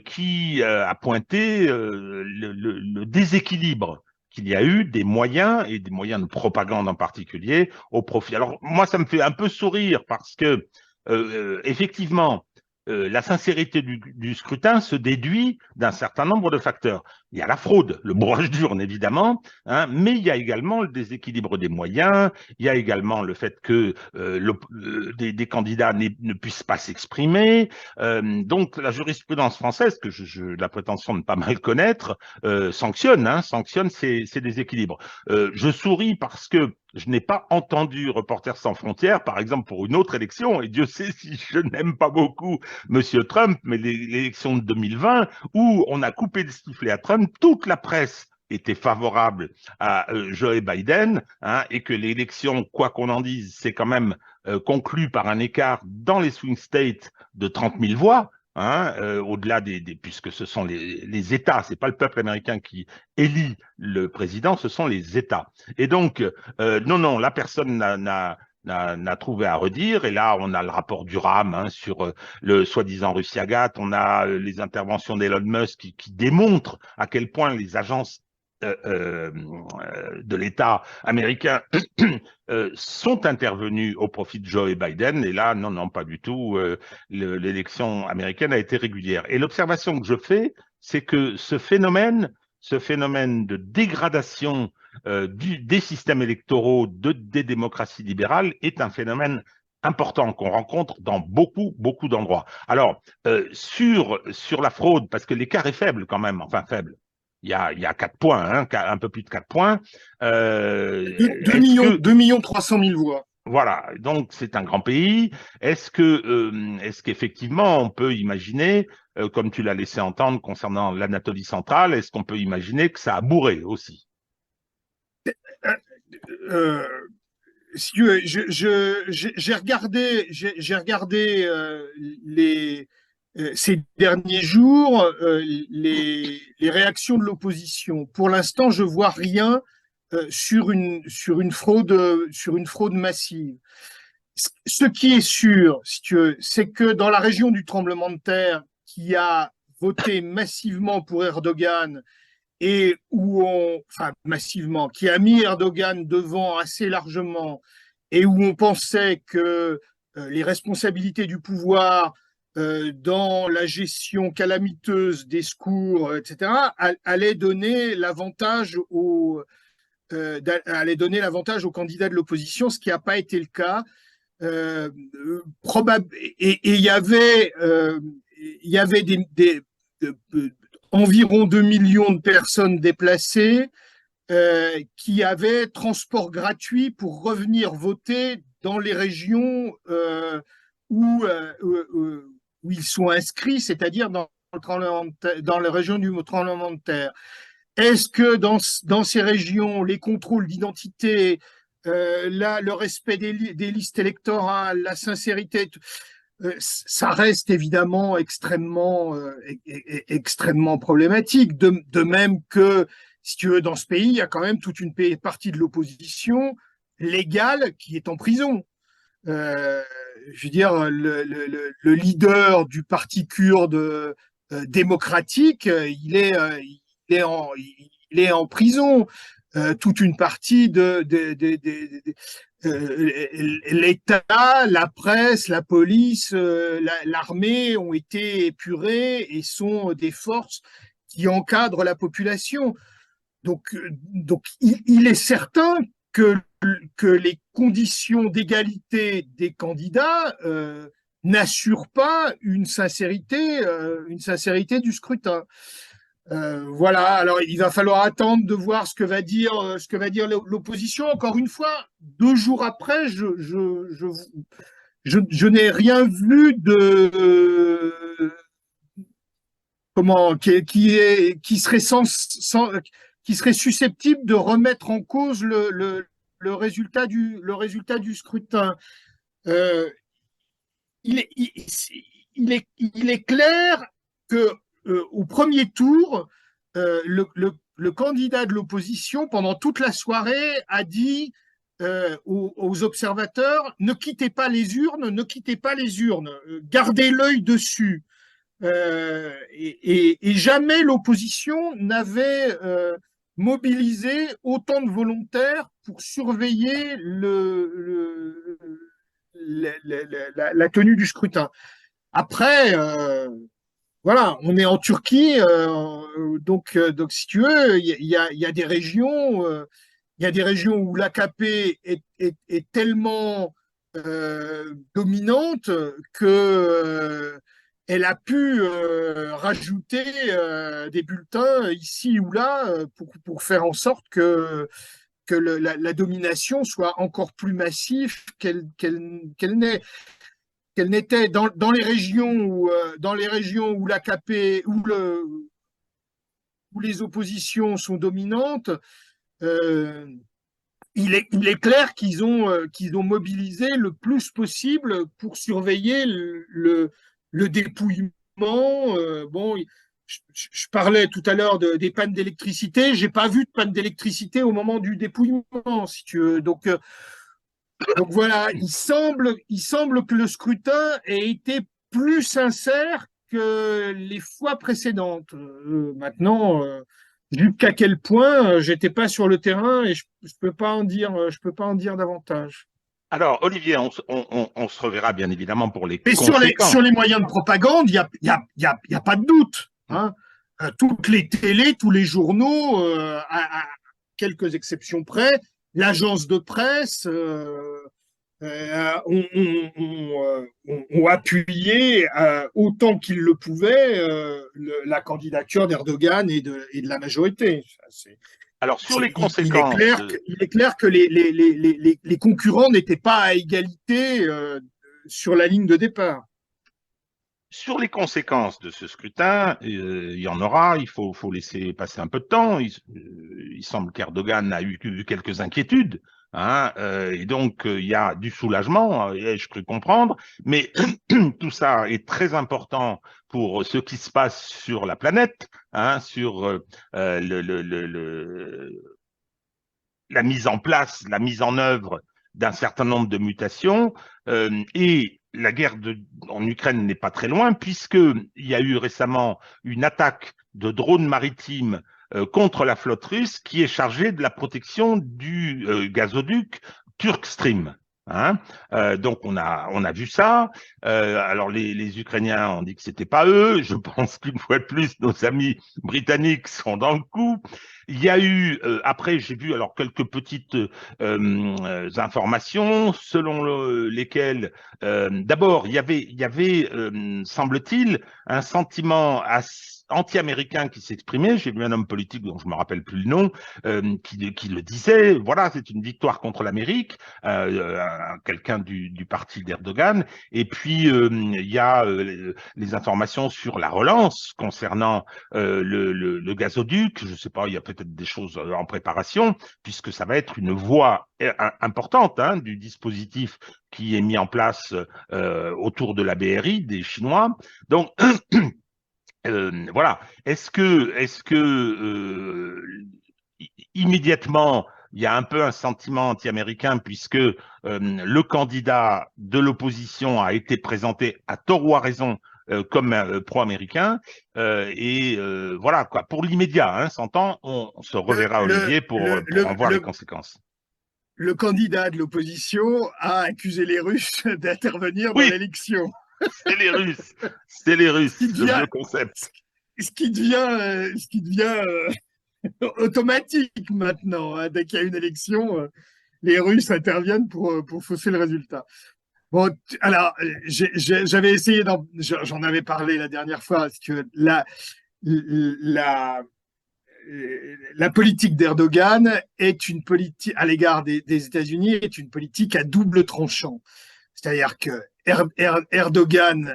Speaker 1: qui a pointé le déséquilibre qu'il y a eu des moyens, et des moyens de propagande en particulier, au profit. Alors, moi, ça me fait un peu sourire parce que, effectivement, la sincérité du scrutin se déduit d'un certain nombre de facteurs. Il y a la fraude, le bourrage d'urne évidemment, mais il y a également le déséquilibre des moyens, il y a également le fait que des candidats ne puissent pas s'exprimer. Donc la jurisprudence française, que j'ai la prétention de ne pas mal connaître, sanctionne ces déséquilibres. Je souris parce que je n'ai pas entendu Reporters sans frontières, par exemple, pour une autre élection, et Dieu sait si je n'aime pas beaucoup Monsieur Trump, mais l'élection de 2020, où on a coupé le sifflet à Trump, toute la presse était favorable à Joe Biden, et que l'élection, quoi qu'on en dise, c'est quand même conclu par un écart dans les swing states de 30 000 voix, au-delà puisque ce sont les États, c'est pas le peuple américain qui élit le président, ce sont les États. Et donc, non, la personne n'a trouvé à redire. Et là, on a le rapport Durham sur le soi-disant Russiagate, on a les interventions d'Elon Musk qui démontrent à quel point les agences de l'État américain sont intervenus au profit de Joe Biden. Et là, non, pas du tout. L'élection américaine a été régulière. Et l'observation que je fais, c'est que ce phénomène de dégradation des systèmes électoraux des démocraties libérales est un phénomène important qu'on rencontre dans beaucoup d'endroits. Alors, sur la fraude, parce que l'écart est faible quand même, enfin faible, il y a 4 points, un peu plus de 4 points.
Speaker 2: 2 millions 300 000 voix.
Speaker 1: Voilà, donc c'est un grand pays. Est-ce qu'effectivement on peut imaginer, comme tu l'as laissé entendre concernant l'Anatolie centrale, est-ce qu'on peut imaginer que ça a bourré aussi?
Speaker 2: J'ai regardé ces derniers jours les réactions de l'opposition. Pour l'instant, je vois rien sur une fraude massive. Ce qui est sûr, si tu veux, c'est que dans la région du tremblement de terre, qui a voté massivement pour Erdogan, et massivement, qui a mis Erdogan devant assez largement, et où on pensait que les responsabilités du pouvoir dans la gestion calamiteuse des secours, etc., allaient donner l'avantage aux candidats de l'opposition, ce qui n'a pas été le cas. Et il y avait environ 2 millions de personnes déplacées qui avaient transport gratuit pour revenir voter dans les régions où ils sont inscrits, c'est-à-dire dans la région du tremblement de terre. Est-ce que dans ces régions, les contrôles d'identité, le respect des listes électorales, la sincérité, ça reste évidemment extrêmement problématique, de même que si tu veux, dans ce pays, il y a quand même toute une partie de l'opposition légale qui est en prison. Euh, je veux dire, le leader du parti kurde démocratique, il est en prison. Toute une partie l'État, la presse, la police, l'armée ont été épurés et sont des forces qui encadrent la population. Donc il est certain que, que les conditions d'égalité des candidats n'assurent pas une sincérité du scrutin. Voilà, alors il va falloir attendre de voir ce que va dire l'opposition. Encore une fois, 2 jours après, je n'ai rien vu de qui serait qui serait susceptible de remettre en cause le résultat du scrutin. Euh, il, est, il est clair que au premier tour, le candidat de l'opposition, pendant toute la soirée, a dit aux observateurs, ne quittez pas les urnes, ne quittez pas les urnes, gardez l'œil dessus. Et jamais l'opposition n'avait mobilisé autant de volontaires pour surveiller la tenue du scrutin. Après, voilà, on est en Turquie, donc si tu veux, il y a des régions, il y a des régions où l'AKP est tellement dominante que elle a pu rajouter des bulletins ici ou là pour faire en sorte que la domination soit encore plus massive qu'elle n'est qu'elle n'était dans les régions où l'AKP où les oppositions sont dominantes. Euh, il est clair qu'ils ont mobilisé le plus possible pour surveiller le dépouillement. Bon, je parlais tout à l'heure des pannes d'électricité. J'ai pas vu de panne d'électricité au moment du dépouillement, si tu veux. Donc voilà, il semble que le scrutin ait été plus sincère que les fois précédentes. Maintenant, jusqu'à quel point j'étais pas sur le terrain et je peux pas en dire, je peux pas en dire davantage.
Speaker 3: Alors, Olivier, on se reverra bien évidemment pour les
Speaker 2: Mais
Speaker 3: conséquences.
Speaker 2: sur les moyens de propagande, il y a pas de doute. Hein. Toutes les télés, tous les journaux, à quelques exceptions près, l'agence de presse ont appuyé autant qu'ils le pouvaient la candidature d'Erdogan et de la majorité.
Speaker 3: Alors, sur les
Speaker 2: Il
Speaker 3: conséquences,
Speaker 2: il est clair que les concurrents n'étaient pas à égalité sur la ligne de départ.
Speaker 3: sur les conséquences de ce scrutin, il y en aura, faut laisser passer un peu de temps. Il semble qu'Erdogan a eu quelques inquiétudes, hein, et donc il y a du soulagement, ai-je cru comprendre, mais tout ça est très important pour ce qui se passe sur la planète, hein, sur la mise en place, la mise en œuvre d'un certain nombre de mutations, et la guerre en Ukraine n'est pas très loin, puisqu'il y a eu récemment une attaque de drones maritimes contre la flotte russe qui est chargée de la protection du gazoduc Turk Stream. Hein, donc on a vu ça. Alors les Ukrainiens ont dit que c'était pas eux. Je pense qu'une fois de plus nos amis britanniques sont dans le coup. Il y a eu après j'ai vu alors quelques petites informations selon lesquelles d'abord il y avait semble-t-il un sentiment anti-américain qui s'exprimait. J'ai vu un homme politique dont je me rappelle plus le nom qui le disait. Voilà, c'est une victoire contre l'Amérique. Quelqu'un du parti d'Erdogan. Et puis, il y a les informations sur la relance concernant le gazoduc. Je ne sais pas, il y a peut-être des choses en préparation, puisque ça va être une voie importante hein, du dispositif qui est mis en place autour de la BRI des Chinois. Donc, voilà. Est-ce que immédiatement, il y a un peu un sentiment anti-américain puisque le candidat de l'opposition a été présenté à tort ou à raison comme pro-américain. Voilà, quoi. Pour l'immédiat, hein, s'entend, on se
Speaker 2: Le,
Speaker 3: reverra,
Speaker 2: le,
Speaker 3: Olivier,
Speaker 2: le,
Speaker 3: pour en
Speaker 2: le,
Speaker 3: voir les
Speaker 2: le,
Speaker 3: conséquences.
Speaker 2: le candidat de l'opposition a accusé les Russes d'intervenir dans
Speaker 3: Oui,
Speaker 2: l'élection.
Speaker 3: c'est les Russes. C'est les
Speaker 2: Ce qui
Speaker 3: Russes, le
Speaker 2: devient,
Speaker 3: vieux concept.
Speaker 2: ce qui devient automatique maintenant. Hein. Dès qu'il y a une élection, les Russes interviennent pour fausser le résultat. Bon, alors, j'avais essayé, j'en avais parlé la dernière fois, parce que la, la politique d'Erdogan est une politique, à l'égard des États-Unis, est une politique à double tranchant. C'est-à-dire que Erdogan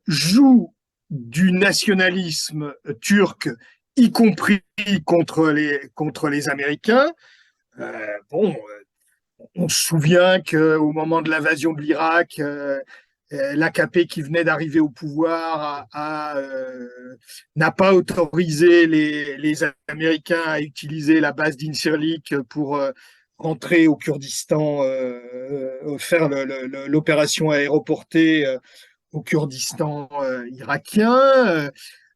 Speaker 2: joue du nationalisme turc, y compris contre les Américains. Bon, on se souvient qu'au moment de l'invasion de l'Irak, l'AKP qui venait d'arriver au pouvoir n'a pas autorisé les Américains à utiliser la base d'Incirlik pour rentrer au Kurdistan, faire l'opération aéroportée au Kurdistan irakien.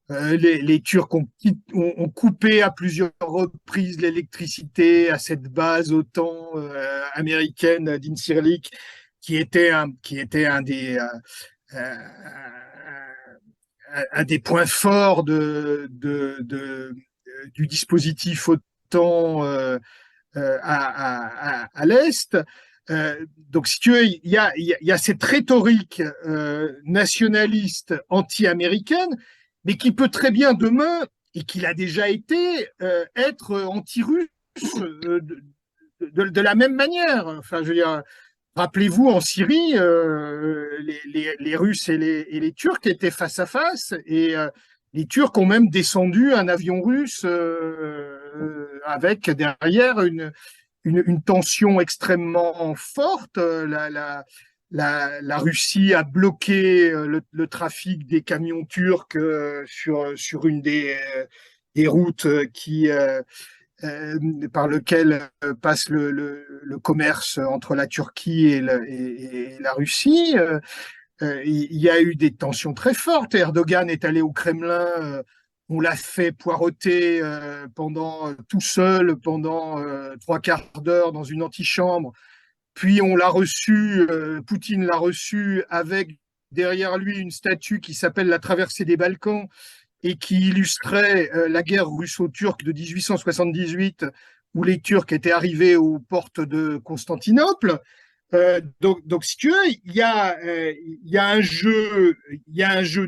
Speaker 2: Les Turcs ont coupé à plusieurs reprises l'électricité à cette base OTAN américaine d'Incirlik, qui était euh, un des points forts du dispositif OTAN à l'Est. Donc, si tu veux, il y a cette rhétorique nationaliste anti-américaine, mais qui peut très bien demain, et qui l'a déjà été, être anti-russe de la même manière. Enfin, je veux dire, rappelez-vous, en Syrie, les Russes et les Turcs étaient face à face, et les Turcs ont même descendu un avion russe avec derrière une tension extrêmement forte. La Russie a bloqué le trafic des camions turcs sur une des routes par lequel passe le commerce entre la Turquie et la Russie. Il y a eu des tensions très fortes. Erdogan est allé au Kremlin, on l'a fait poireauter tout seul pendant 3/4 d'heure dans une antichambre. Puis on l'a reçu, Poutine l'a reçu avec derrière lui une statue qui s'appelle la traversée des Balkans et qui illustrait la guerre russo-turque de 1878, où les Turcs étaient arrivés aux portes de Constantinople. Donc, si tu veux, il y a un jeu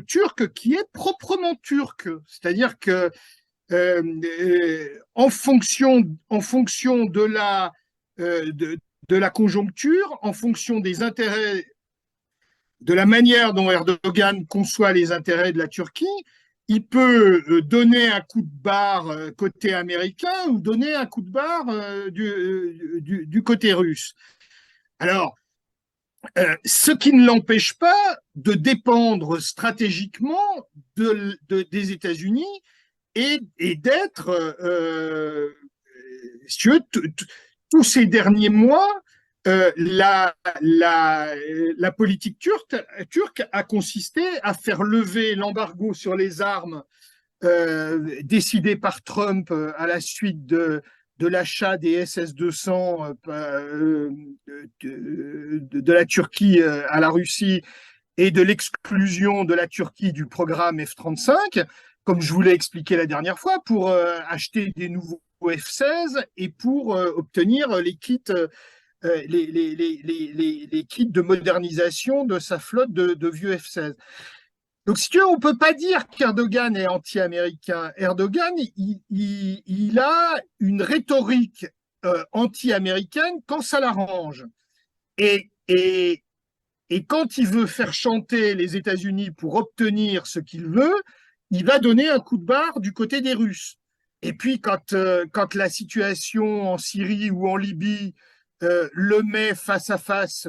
Speaker 2: turc qui est proprement turc. C'est-à-dire que en fonction de la conjoncture, en fonction des intérêts, de la manière dont Erdogan conçoit les intérêts de la Turquie, il peut donner un coup de barre côté américain ou donner un coup de barre du côté russe. Alors, ce qui ne l'empêche pas de dépendre stratégiquement des États-Unis et d'être, si tu veux, tous ces derniers mois, la politique turque a consisté à faire lever l'embargo sur les armes décidé par Trump à la suite de l'achat des SS-200 de la Turquie à la Russie et de l'exclusion de la Turquie du programme F-35, comme je vous l'ai expliqué la dernière fois, pour acheter des nouveaux F-16 et pour obtenir les kits, les kits de modernisation de sa flotte de vieux F-16. Donc, si tu veux, on ne peut pas dire qu'Erdogan est anti-américain. Erdogan, il a une rhétorique anti-américaine quand ça l'arrange. Et, et, et quand il veut faire chanter les États-Unis pour obtenir ce qu'il veut, il va donner un coup de barre du côté des Russes. Et puis, quand la situation en Syrie ou en Libye le met face à face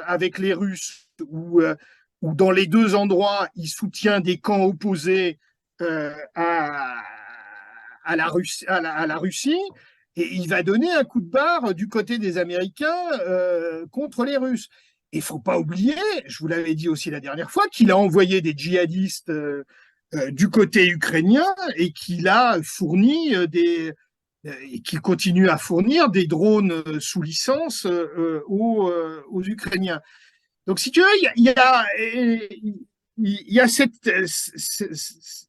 Speaker 2: avec les Russes, ou dans les deux endroits, il soutient des camps opposés à à la Russie, et il va donner un coup de barre du côté des Américains contre les Russes. Il ne faut pas oublier, je vous l'avais dit aussi la dernière fois, qu'il a envoyé des djihadistes du côté ukrainien et qu'il a fourni et qu'il continue à fournir des drones sous licence aux Ukrainiens. Donc, si tu veux, il y a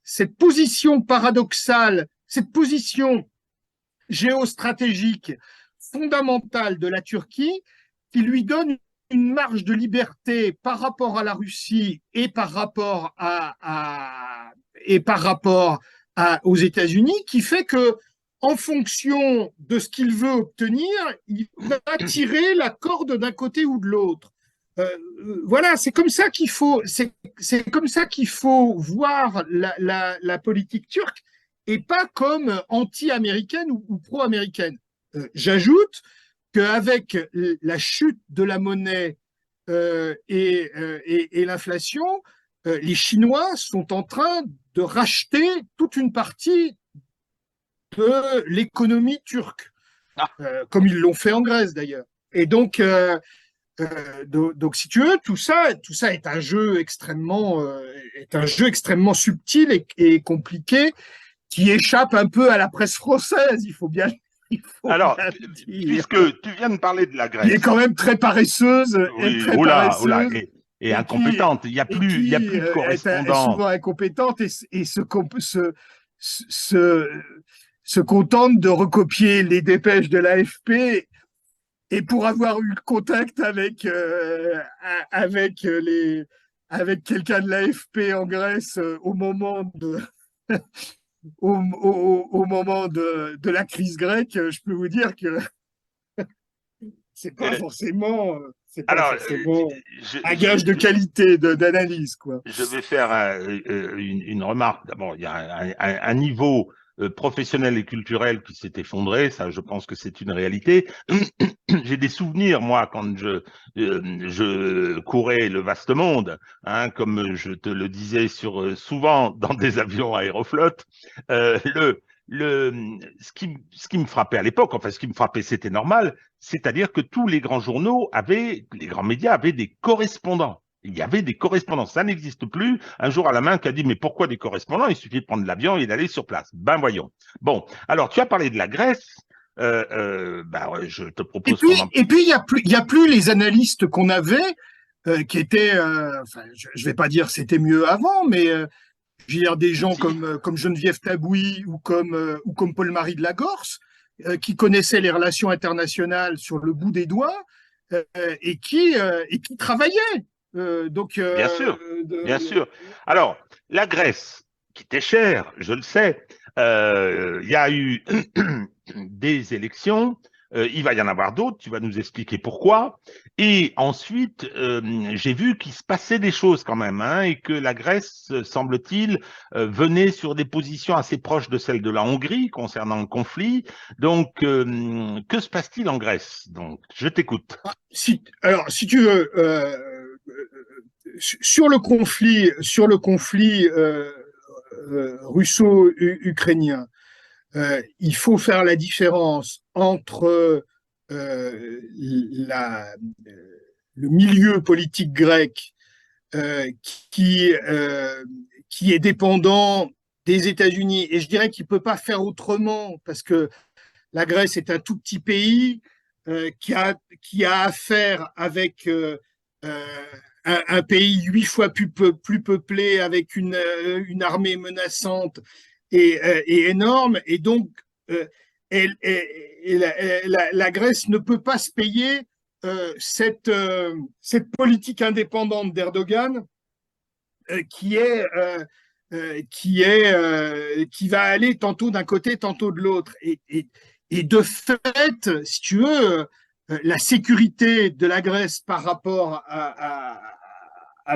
Speaker 2: cette position paradoxale, cette position géostratégique fondamentale de la Turquie qui lui donne une marge de liberté par rapport à la Russie et par rapport aux États-Unis, qui fait que, en fonction de ce qu'il veut obtenir, il va tirer la corde d'un côté ou de l'autre. Voilà, c'est comme ça qu'il faut voir la politique turque et pas comme anti-américaine ou pro-américaine. J'ajoute qu'avec la chute de la monnaie et l'inflation, les Chinois sont en train de racheter toute une partie de l'économie turque, comme ils l'ont fait en Grèce d'ailleurs. Et donc, si tu veux, tout ça est un jeu extrêmement subtil et compliqué qui échappe un peu à la presse française, il faut bien
Speaker 3: Alors,
Speaker 2: le dire.
Speaker 3: puisque tu viens de parler de la Grèce.
Speaker 2: Qui est quand même très paresseuse.
Speaker 3: Oui,
Speaker 2: très
Speaker 3: oula,
Speaker 2: paresseuse
Speaker 3: et incompétente. Il n'y a plus de correspondants.
Speaker 2: Est souvent incompétente et se contente de recopier les dépêches de l'AFP. Et pour avoir eu le contact avec quelqu'un de l'AFP en Grèce au moment de la crise grecque, je peux vous dire que c'est pas forcément un gage de qualité d'analyse, quoi.
Speaker 3: Je vais faire une remarque. D'abord, il y a un niveau professionnel et culturel qui s'est effondré. Ça, je pense que c'est une réalité. J'ai des souvenirs, moi, quand je courais le vaste monde, hein, comme je te le disais souvent dans des avions Aéroflot. Ce qui me frappait à l'époque, enfin, ce qui me frappait, c'était normal, c'est-à-dire que tous les grands journaux les grands médias avaient des correspondants. Il y avait des correspondants, ça n'existe plus. Un jour, à la main, qui a dit, mais pourquoi des correspondants? Il suffit de prendre l'avion et d'aller sur place. Ben voyons. Bon, alors tu as parlé de la Grèce. Ouais, je te propose
Speaker 2: et puis il y a plus les analystes qu'on avait qui étaient, enfin, je vais pas dire c'était mieux avant, mais je veux dire des gens comme Geneviève Tabouy ou comme Paul-Marie de Lagorce qui connaissaient les relations internationales sur le bout des doigts et qui travaillaient.
Speaker 3: Bien sûr, bien sûr. Alors, la Grèce, qui était chère, je le sais, il y a eu des élections, il va y en avoir d'autres, tu vas nous expliquer pourquoi. Et ensuite, j'ai vu qu'il se passait des choses quand même, hein, et que la Grèce, semble-t-il, venait sur des positions assez proches de celles de la Hongrie concernant le conflit. Donc, que se passe-t-il en Grèce? Donc, je t'écoute.
Speaker 2: Alors, si tu veux, sur le conflit russo-ukrainien, il faut faire la différence entre le milieu politique grec qui est dépendant des États-Unis, et je dirais qu'il ne peut pas faire autrement parce que la Grèce est un tout petit pays qui a affaire avec un pays 8 fois plus peuplé, avec une armée menaçante et énorme. Et donc, la Grèce ne peut pas se payer cette politique indépendante d'Erdogan qui va aller tantôt d'un côté, tantôt de l'autre. Et de fait, si tu veux, la sécurité de la Grèce par rapport à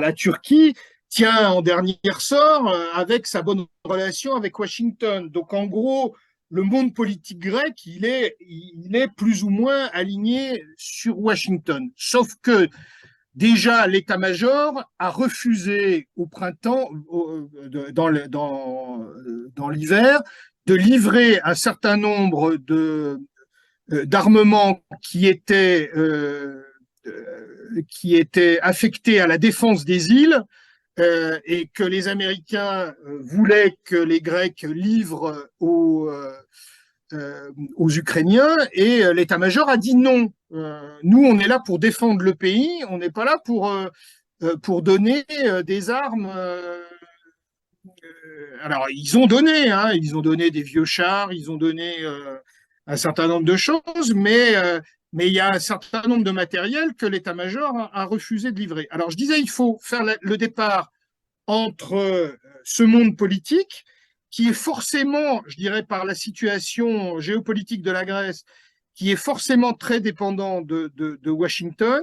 Speaker 2: la Turquie tient en dernier ressort avec sa bonne relation avec Washington. Donc en gros, le monde politique grec, il est plus ou moins aligné sur Washington. Sauf que déjà, l'état-major a refusé au printemps, dans l'hiver, de livrer un certain nombre d'armements qui étaient affectés à la défense des îles et que les Américains voulaient que les Grecs livrent aux Ukrainiens, et l'état-major a dit non. Nous, on est là pour défendre le pays, on n'est pas là pour donner des armes. Alors, ils ont donné des vieux chars, ils ont donné un certain nombre de choses, mais il y a un certain nombre de matériels que l'état-major a refusé de livrer. Alors, je disais, il faut faire le départ entre ce monde politique, qui est forcément, je dirais, par la situation géopolitique de la Grèce, qui est forcément très dépendant de Washington,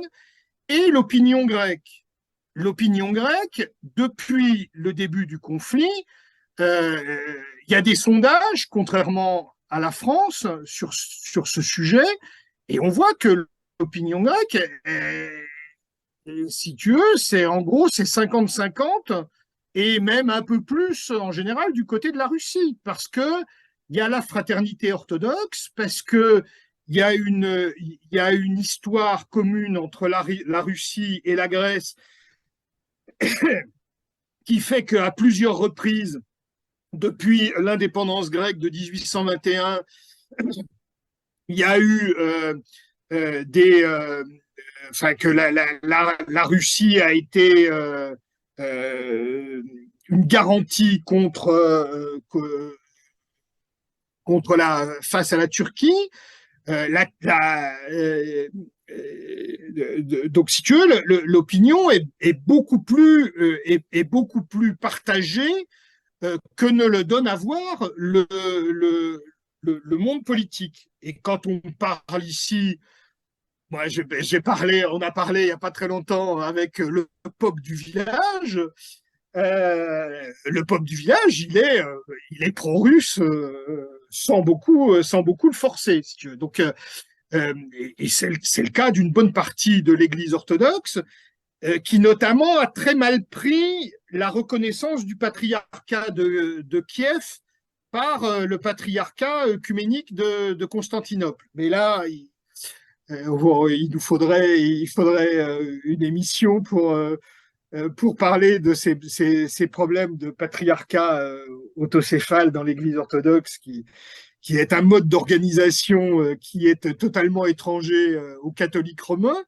Speaker 2: et l'opinion grecque. L'opinion grecque, depuis le début du conflit, il y a des sondages, contrairement à la France, sur ce sujet, et on voit que l'opinion grecque, si tu veux, en gros, c'est 50-50, et même un peu plus en général du côté de la Russie, parce que il y a la fraternité orthodoxe, parce que il y a une histoire commune entre la Russie et la Grèce qui fait qu'à plusieurs reprises, depuis l'indépendance grecque de 1821, il y a eu que la Russie a été une garantie face à la Turquie. Donc, si tu veux, l'opinion est beaucoup plus partagée que ne le donne à voir le monde politique. Et quand on parle ici, moi, on a parlé il n'y a pas très longtemps avec le pop du village. Le pop du village, il est pro-russe sans beaucoup le forcer, si tu veux. Donc, et c'est le cas d'une bonne partie de l'Église orthodoxe, qui notamment a très mal pris la reconnaissance du patriarcat de Kiev par le patriarcat œcuménique de Constantinople. Mais là, il faudrait une émission pour parler de ces problèmes de patriarcat autocéphale dans l'Église orthodoxe, qui est un mode d'organisation qui est totalement étranger aux catholiques romains.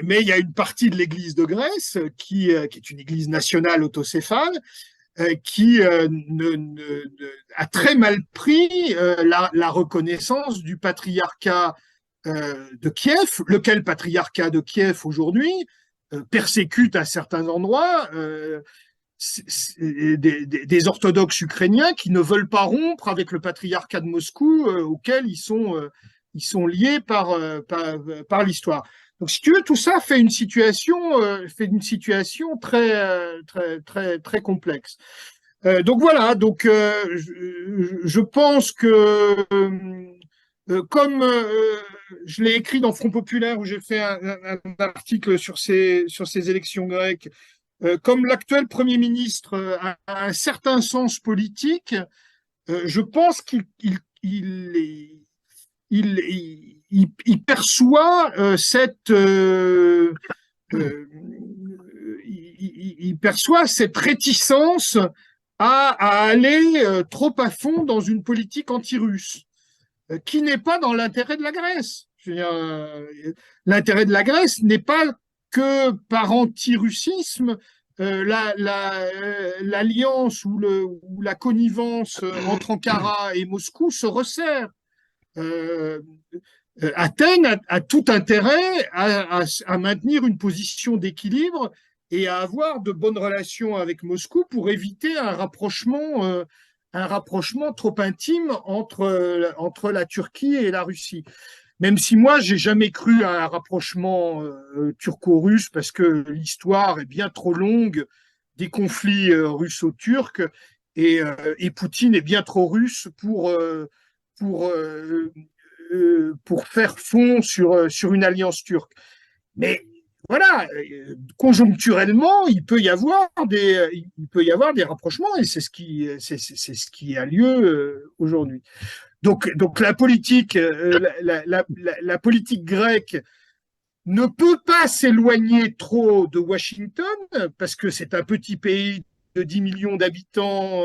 Speaker 2: Mais il y a une partie de l'Église de Grèce qui est une Église nationale autocéphale, qui a très mal pris la reconnaissance du patriarcat de Kiev, lequel patriarcat de Kiev aujourd'hui persécute à certains endroits des orthodoxes ukrainiens qui ne veulent pas rompre avec le patriarcat de Moscou auquel ils sont liés par l'histoire. Donc, si tu veux, tout ça fait une situation très complexe. Donc voilà. Donc, je pense que comme je l'ai écrit dans Front Populaire, où j'ai fait un article sur ces élections grecques, comme l'actuel Premier ministre a un certain sens politique, je pense qu'il perçoit il perçoit cette réticence à aller trop à fond dans une politique anti-russe, qui n'est pas dans l'intérêt de la Grèce. Je veux dire, l'intérêt de la Grèce n'est pas que par anti-russisme, l'alliance ou la connivence entre Ankara et Moscou se resserre. Athènes a tout intérêt à maintenir une position d'équilibre et à avoir de bonnes relations avec Moscou pour éviter un rapprochement trop intime entre la Turquie et la Russie. Même si moi, j'ai jamais cru à un rapprochement turco-russe, parce que l'histoire est bien trop longue des conflits russo-turcs, et Poutine est bien trop russe pour faire fond sur une alliance turque. Mais voilà, conjoncturellement, il peut y avoir des rapprochements et c'est ce qui a lieu aujourd'hui. Donc la politique grecque ne peut pas s'éloigner trop de Washington parce que c'est un petit pays de 10 millions d'habitants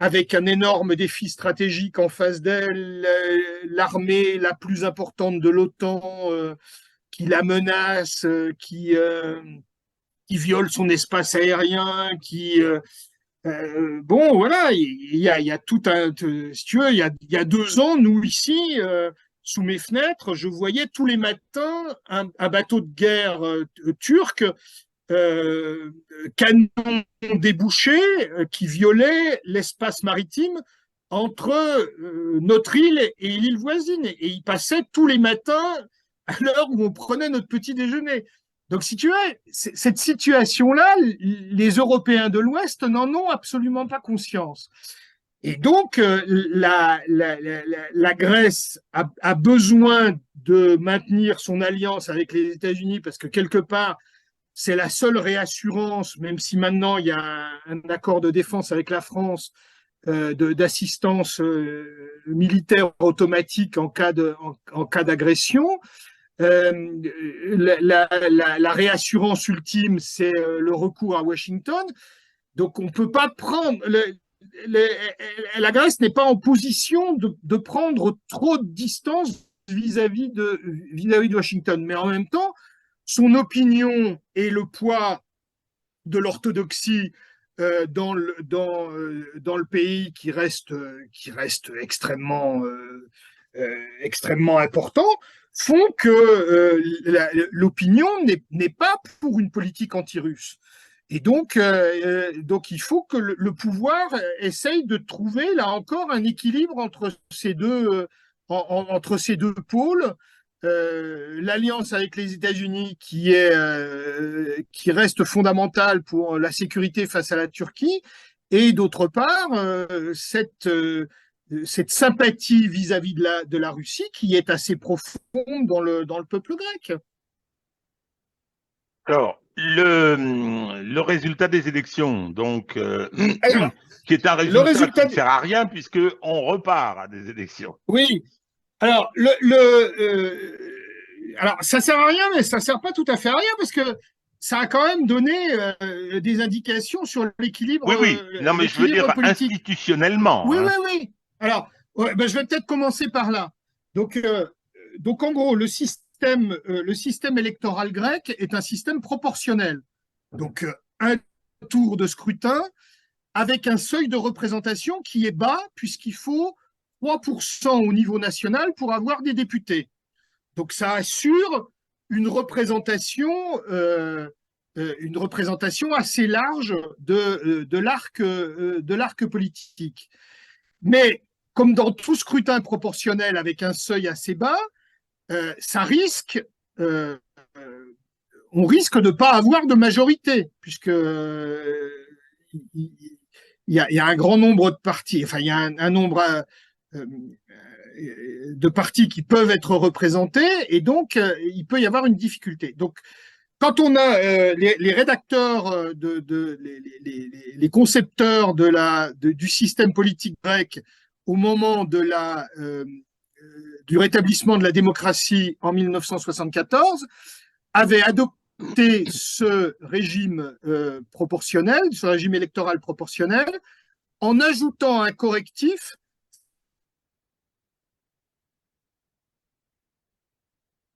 Speaker 2: avec un énorme défi stratégique en face d'elle, l'armée la plus importante de l'OTAN qui la menace, qui viole son espace aérien, bon, voilà, il y a tout un. Si tu veux, il y a 2 ans, nous ici, sous mes fenêtres, je voyais tous les matins un bateau de guerre turc, euh, canon débouché, qui violait l'espace maritime entre notre île et l'île voisine. Et il passait tous les matins à l'heure où on prenait notre petit déjeuner. Donc, si tu veux, cette situation-là, les Européens de l'Ouest n'en ont absolument pas conscience. Et donc, la Grèce a besoin de maintenir son alliance avec les États-Unis parce que quelque part, c'est la seule réassurance, même si maintenant il y a un accord de défense avec la France, d'assistance militaire automatique en cas d'agression. La réassurance ultime, c'est le recours à Washington. Donc, on ne peut pas prendre. La Grèce n'est pas en position de prendre trop de distance vis-à-vis de Washington. Mais en même temps, son opinion et le poids de l'orthodoxie dans le pays qui reste extrêmement important font que l'opinion n'est pas pour une politique anti-russe. Et donc, il faut que le pouvoir essaye de trouver, là encore, un équilibre entre ces deux pôles. L'alliance avec les États-Unis qui reste fondamentale pour la sécurité face à la Turquie, et d'autre part, cette sympathie vis-à-vis de la Russie qui est assez profonde dans le peuple grec.
Speaker 3: Alors, le résultat des élections, donc,
Speaker 2: Alors,
Speaker 3: qui est un
Speaker 2: le
Speaker 3: résultat qui
Speaker 2: résultat,
Speaker 3: ne sert à rien puisqu'on repart à des élections.
Speaker 2: oui. Alors, alors, ça sert à rien, mais ça sert pas tout à fait à rien parce que ça a quand même donné des indications sur
Speaker 3: Oui, oui. Non, mais je veux dire
Speaker 2: politique.
Speaker 3: institutionnellement.
Speaker 2: Oui,
Speaker 3: Hein.
Speaker 2: oui, oui. Alors, ouais, ben, je vais peut-être commencer par là. Donc, en gros, le système électoral grec est un système proportionnel. Donc, un tour de scrutin avec un seuil de représentation qui est bas, puisqu'il faut 3% au niveau national pour avoir des députés. Donc, ça assure une représentation assez large de l'arc politique. Mais comme dans tout scrutin proportionnel avec un seuil assez bas, ça risque, on risque de ne pas avoir de majorité, puisque il y a un grand nombre de partis, enfin il y a un nombre de partis qui peuvent être représentés, et donc il peut y avoir une difficulté. Donc quand on a les rédacteurs, les concepteurs du système politique grec au moment du rétablissement de la démocratie en 1974, avaient adopté ce régime proportionnel, ce régime électoral proportionnel, en ajoutant un correctif.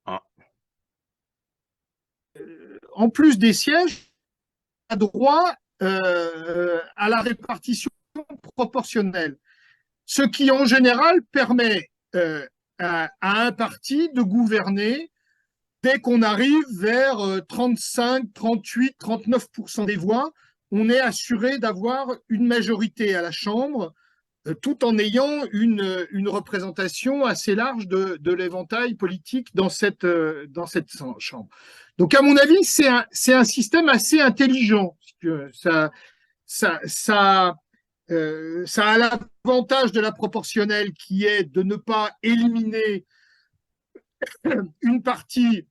Speaker 3: Ah.
Speaker 2: En plus des sièges, a droit à la répartition proportionnelle, ce qui en général permet à un parti de gouverner dès qu'on arrive vers 35, 38, 39% des voix. On est assuré d'avoir une majorité à la Chambre, tout en ayant une représentation assez large de l'éventail politique dans cette Chambre. Donc, à mon avis, c'est un système assez intelligent. Ça a l'avantage de la proportionnelle qui est de ne pas éliminer une partie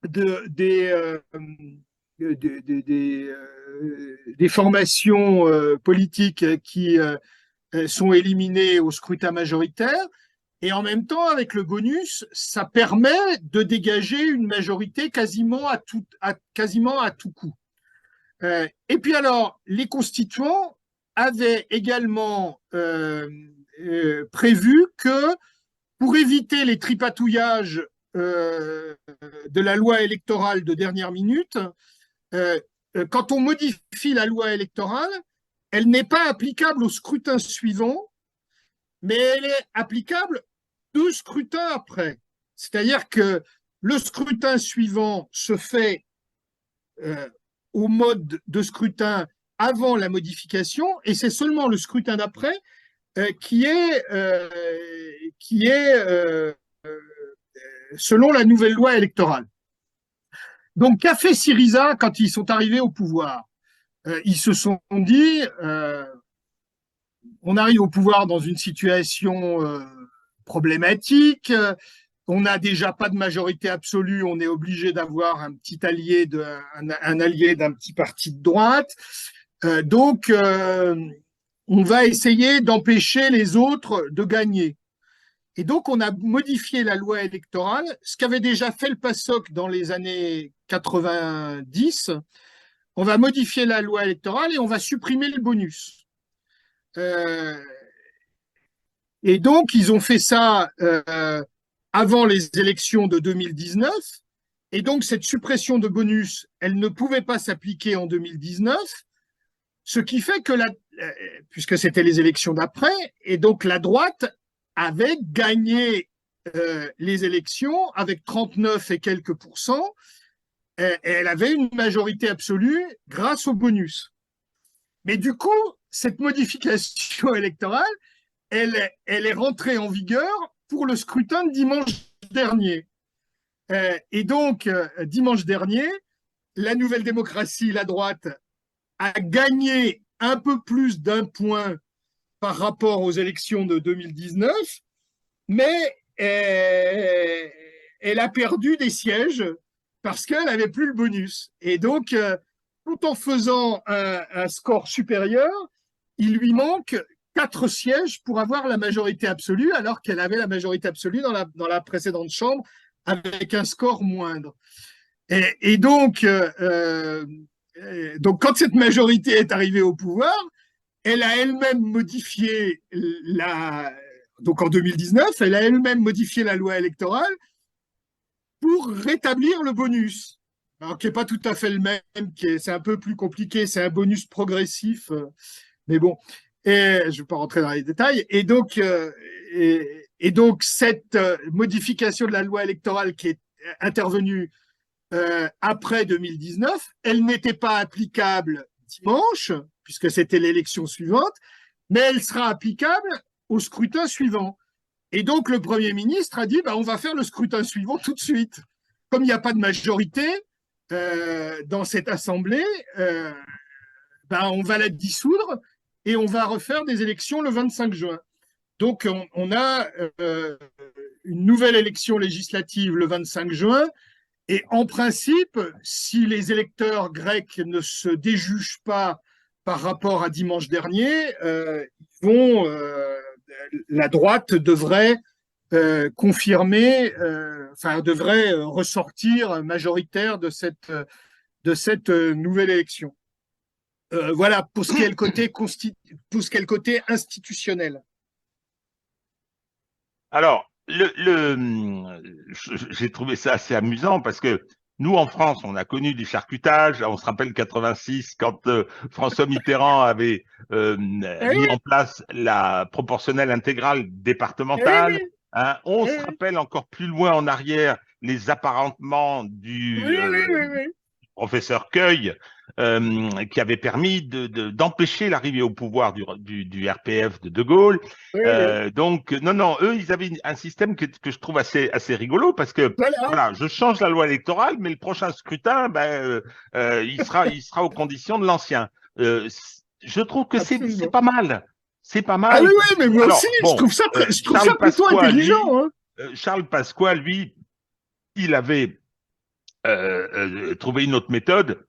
Speaker 2: des formations politiques qui sont éliminées au scrutin majoritaire. Et en même temps, avec le bonus, ça permet de dégager une majorité quasiment à tout coup. Et puis alors, les constituants avaient également prévu que pour éviter les tripatouillages de la loi électorale de dernière minute, quand on modifie la loi électorale, elle n'est pas applicable au scrutin suivant, mais elle est applicable 2 scrutins après. C'est-à-dire que le scrutin suivant se fait au mode de scrutin avant la modification, et c'est seulement le scrutin d'après qui est selon la nouvelle loi électorale. Donc, qu'a fait Syriza quand ils sont arrivés au pouvoir? Ils se sont dit, on arrive au pouvoir dans une situation problématique, on n'a déjà pas de majorité absolue, on est obligé d'avoir un petit allié, un allié d'un petit parti de droite. Donc, on va essayer d'empêcher les autres de gagner. Et donc, on a modifié la loi électorale, ce qu'avait déjà fait le PASOK dans les années 90. On va modifier la loi électorale et on va supprimer le bonus. Et donc, ils ont fait ça avant les élections de 2019. Et donc, cette suppression de bonus, elle ne pouvait pas s'appliquer en 2019, ce qui fait que, puisque c'était les élections d'après, et donc la droite avait gagné les élections avec 39 et quelques pourcents, et elle avait une majorité absolue grâce au bonus. Mais du coup, cette modification électorale, elle est rentrée en vigueur pour le scrutin de dimanche dernier. Et donc, dimanche dernier, la Nouvelle Démocratie, la droite, a gagné un peu plus d'un point par rapport aux élections de 2019, mais elle a perdu des sièges parce qu'elle n'avait plus le bonus. Et donc, tout en faisant un score supérieur, il lui manque 4 sièges pour avoir la majorité absolue, alors qu'elle avait la majorité absolue dans la précédente chambre avec un score moindre. Et donc, quand cette majorité est arrivée au pouvoir, elle a elle-même modifié donc en 2019, elle a elle-même modifié la loi électorale pour rétablir le bonus. Alors, qui n'est pas tout à fait le même, c'est un peu plus compliqué, c'est un bonus progressif, mais bon, et je ne vais pas rentrer dans les détails. Et donc, cette modification de la loi électorale qui est intervenue après 2019, elle n'était pas applicable dimanche, puisque c'était l'élection suivante, mais elle sera applicable au scrutin suivant. Et donc, le Premier ministre a dit, on va faire le scrutin suivant tout de suite. Comme il n'y a pas de majorité dans cette assemblée, on va la dissoudre et on va refaire des élections le 25 juin. Donc, on a une nouvelle élection législative le 25 juin. Et en principe, si les électeurs grecs ne se déjugent pas par rapport à dimanche dernier, la droite devrait confirmer, devrait ressortir majoritaire de cette nouvelle élection. Voilà pour ce qui est le côté institutionnel.
Speaker 3: Alors, j'ai trouvé ça assez amusant parce que nous, en France, on a connu du charcutage. On se rappelle 86, quand François Mitterrand avait mis en place la proportionnelle intégrale départementale. Hein, on se rappelle encore plus loin en arrière les apparentements du professeur Queuille, qui avait permis d'empêcher l'arrivée au pouvoir du RPF de Gaulle. Donc, non, eux, ils avaient un système que je trouve assez rigolo parce que, voilà, je change la loi électorale, mais le prochain scrutin, il sera aux conditions de l'ancien. Je trouve que c'est pas mal. C'est pas mal.
Speaker 2: Ah oui, mais moi aussi, je trouve ça plutôt intelligent.
Speaker 3: Charles Pasqua, lui, il avait trouvé une autre méthode.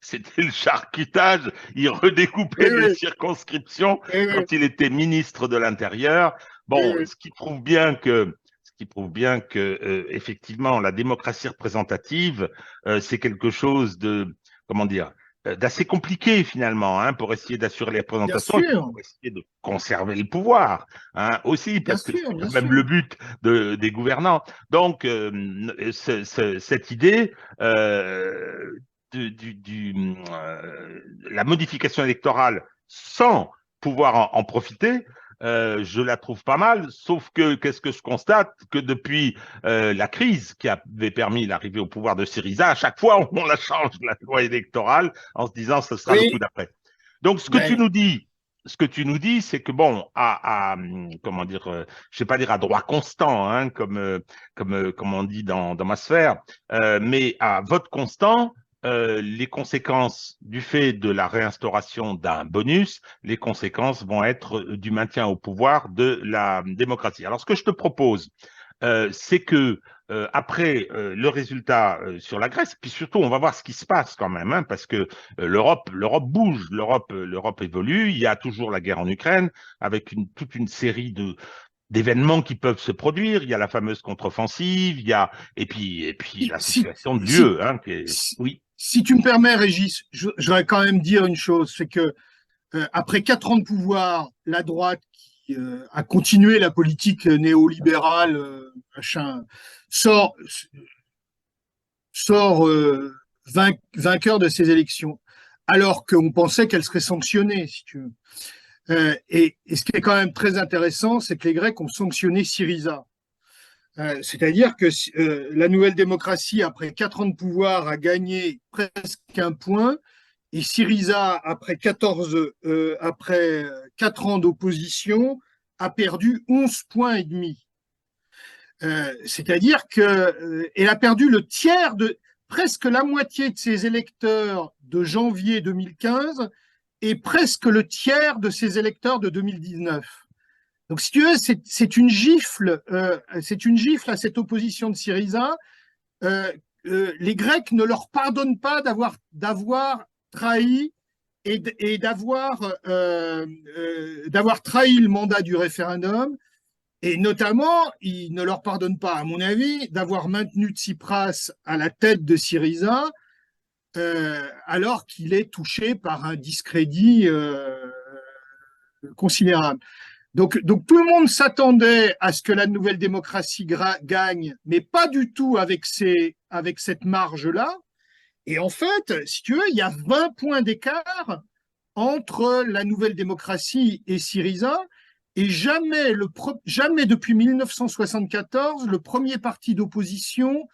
Speaker 3: C'était le charcutage. Il redécoupait
Speaker 2: Oui,
Speaker 3: les
Speaker 2: oui,
Speaker 3: circonscriptions
Speaker 2: oui, oui,
Speaker 3: quand il était ministre de l'Intérieur.
Speaker 2: oui,
Speaker 3: Bon,
Speaker 2: oui.
Speaker 3: ce qui prouve bien que effectivement, la démocratie représentative, c'est quelque chose de, comment dire, d'assez compliqué finalement, hein, pour essayer d'assurer les
Speaker 2: Bien
Speaker 3: représentations et puis
Speaker 2: sûr,
Speaker 3: pour essayer de conserver le pouvoir, hein, aussi,
Speaker 2: bien
Speaker 3: parce que
Speaker 2: sûr,
Speaker 3: c'est
Speaker 2: bien
Speaker 3: quand même
Speaker 2: sûr.
Speaker 3: le but des gouvernants. Donc, cette idée la modification électorale sans pouvoir en profiter, je la trouve pas mal, sauf que qu'est-ce que je constate? Que depuis la crise qui avait permis l'arrivée au pouvoir de Syriza, à chaque fois on la change, la loi électorale, en se disant ce sera le coup
Speaker 2: Oui,
Speaker 3: d'après. Donc
Speaker 2: mais
Speaker 3: ce que tu nous dis, c'est que bon, comment dire, je sais pas dire à droit constant, hein, comme on dit dans ma sphère, mais à vote constant, les conséquences du fait de la réinstauration d'un bonus, les conséquences vont être du maintien au pouvoir de la démocratie. Alors, ce que je te propose, c'est que après le résultat sur la Grèce, puis surtout, on va voir ce qui se passe quand même, hein, parce que l'Europe bouge, l'Europe évolue. Il y a toujours la guerre en Ukraine, avec toute une série d'événements qui peuvent se produire. Il y a la fameuse contre-offensive, et puis la
Speaker 2: si,
Speaker 3: situation de
Speaker 2: si,
Speaker 3: l'UE, hein,
Speaker 2: si,
Speaker 3: oui.
Speaker 2: si tu me permets, Régis, je voudrais quand même dire une chose, c'est que après 4 ans de pouvoir, la droite qui a continué la politique néolibérale, machin, sort, sort vainqueur de ces élections, alors qu'on pensait qu'elle serait sanctionnée, si tu veux. Et ce qui est quand même très intéressant, c'est que les Grecs ont sanctionné Syriza. C'est-à-dire que la nouvelle démocratie, après 4 ans de pouvoir, a gagné presque un point, et Syriza, après 4 ans d'opposition, a perdu 11 points et demi. C'est-à-dire qu'elle a perdu presque la moitié de ses électeurs de janvier 2015 et presque le tiers de ses électeurs de 2019. Donc, si tu veux, c'est une gifle à cette opposition de Syriza. Les Grecs ne leur pardonnent pas d'avoir trahi et d'avoir trahi le mandat du référendum. Et notamment, ils ne leur pardonnent pas, à mon avis, d'avoir maintenu Tsipras à la tête de Syriza, alors qu'il est touché par un discrédit considérable. Donc tout le monde s'attendait à ce que la nouvelle démocratie gagne, mais pas du tout avec cette marge-là. Et en fait, si tu veux, il y a 20 points d'écart entre la nouvelle démocratie et Syriza. Et jamais depuis 1974, le premier parti d'opposition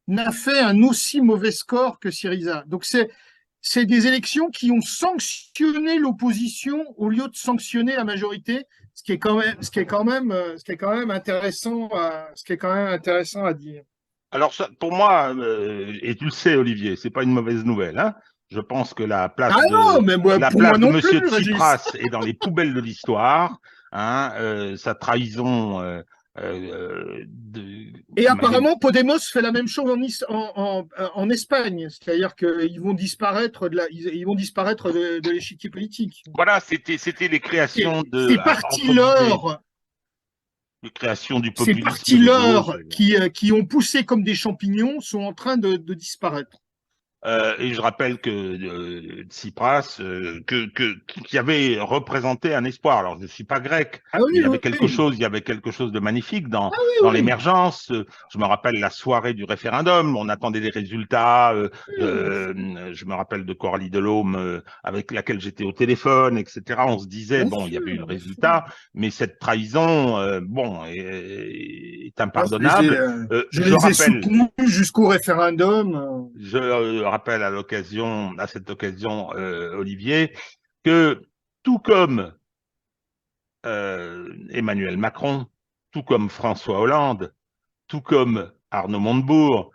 Speaker 2: n'a fait un aussi mauvais score que Syriza. Donc c'est des élections qui ont sanctionné l'opposition au lieu de sanctionner la majorité, ce qui est quand même intéressant à dire.
Speaker 3: Alors, pour moi, et tu le sais, Olivier, c'est pas une mauvaise nouvelle, hein. Je pense que
Speaker 2: Ah non, mais pour moi non plus,
Speaker 3: Monsieur
Speaker 2: Régis.
Speaker 3: Tsipras est dans les poubelles de l'histoire, hein, sa trahison
Speaker 2: Et
Speaker 3: qui m'avait.
Speaker 2: apparemment, Podemos fait la même chose en Espagne, c'est-à-dire qu'ils vont disparaître de l'échiquier politique.
Speaker 3: Voilà, c'était les créations
Speaker 2: Ces
Speaker 3: entre guillemets,
Speaker 2: partis-là
Speaker 3: les créations du
Speaker 2: ces
Speaker 3: populisme de gauche.
Speaker 2: partis-là qui ont poussé comme des champignons sont en train de disparaître.
Speaker 3: Et je rappelle que Tsipras, qui avait représenté un espoir. Alors, je ne suis pas grec,
Speaker 2: Ah
Speaker 3: mais
Speaker 2: oui, oui, oui.
Speaker 3: il y avait quelque chose de magnifique dans,
Speaker 2: Ah oui, oui.
Speaker 3: l'émergence. Je me rappelle la soirée du référendum. On attendait des résultats. Je me rappelle de Coralie Delhomme, avec laquelle j'étais au téléphone, etc. On se disait,
Speaker 2: Bien
Speaker 3: bon, il y avait eu le
Speaker 2: sûr, bien sûr.
Speaker 3: résultat, mais cette trahison, bon, est
Speaker 2: Moi,
Speaker 3: impardonnable.
Speaker 2: je
Speaker 3: Je
Speaker 2: les ai
Speaker 3: rappelle
Speaker 2: soutenus jusqu'au référendum.
Speaker 3: je rappelle à cette occasion, Olivier, que tout comme Emmanuel Macron, tout comme François Hollande, tout comme Arnaud Montebourg,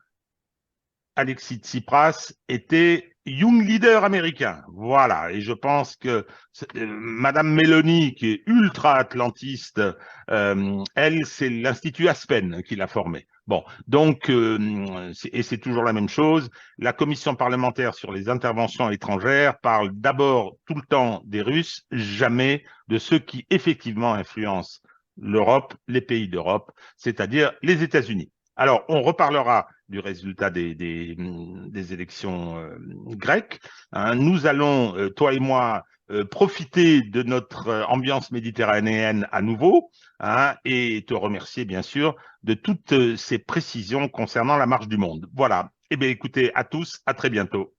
Speaker 3: Alexis Tsipras était young leader américain. Voilà. Et je pense que Madame Meloni, qui est ultra atlantiste, elle, c'est l'Institut Aspen qui l'a formée. Bon, donc, et c'est toujours la même chose. La commission parlementaire sur les interventions étrangères parle d'abord tout le temps des Russes, jamais de ceux qui effectivement influencent l'Europe, les pays d'Europe, c'est-à-dire les États-Unis. Alors, on reparlera du résultat des élections grecques. Hein. Nous allons, toi et moi, profiter de notre ambiance méditerranéenne à nouveau, hein, et te remercier bien sûr de toutes ces précisions concernant la marche du monde. Voilà. Eh bien, écoutez, à tous, à très bientôt.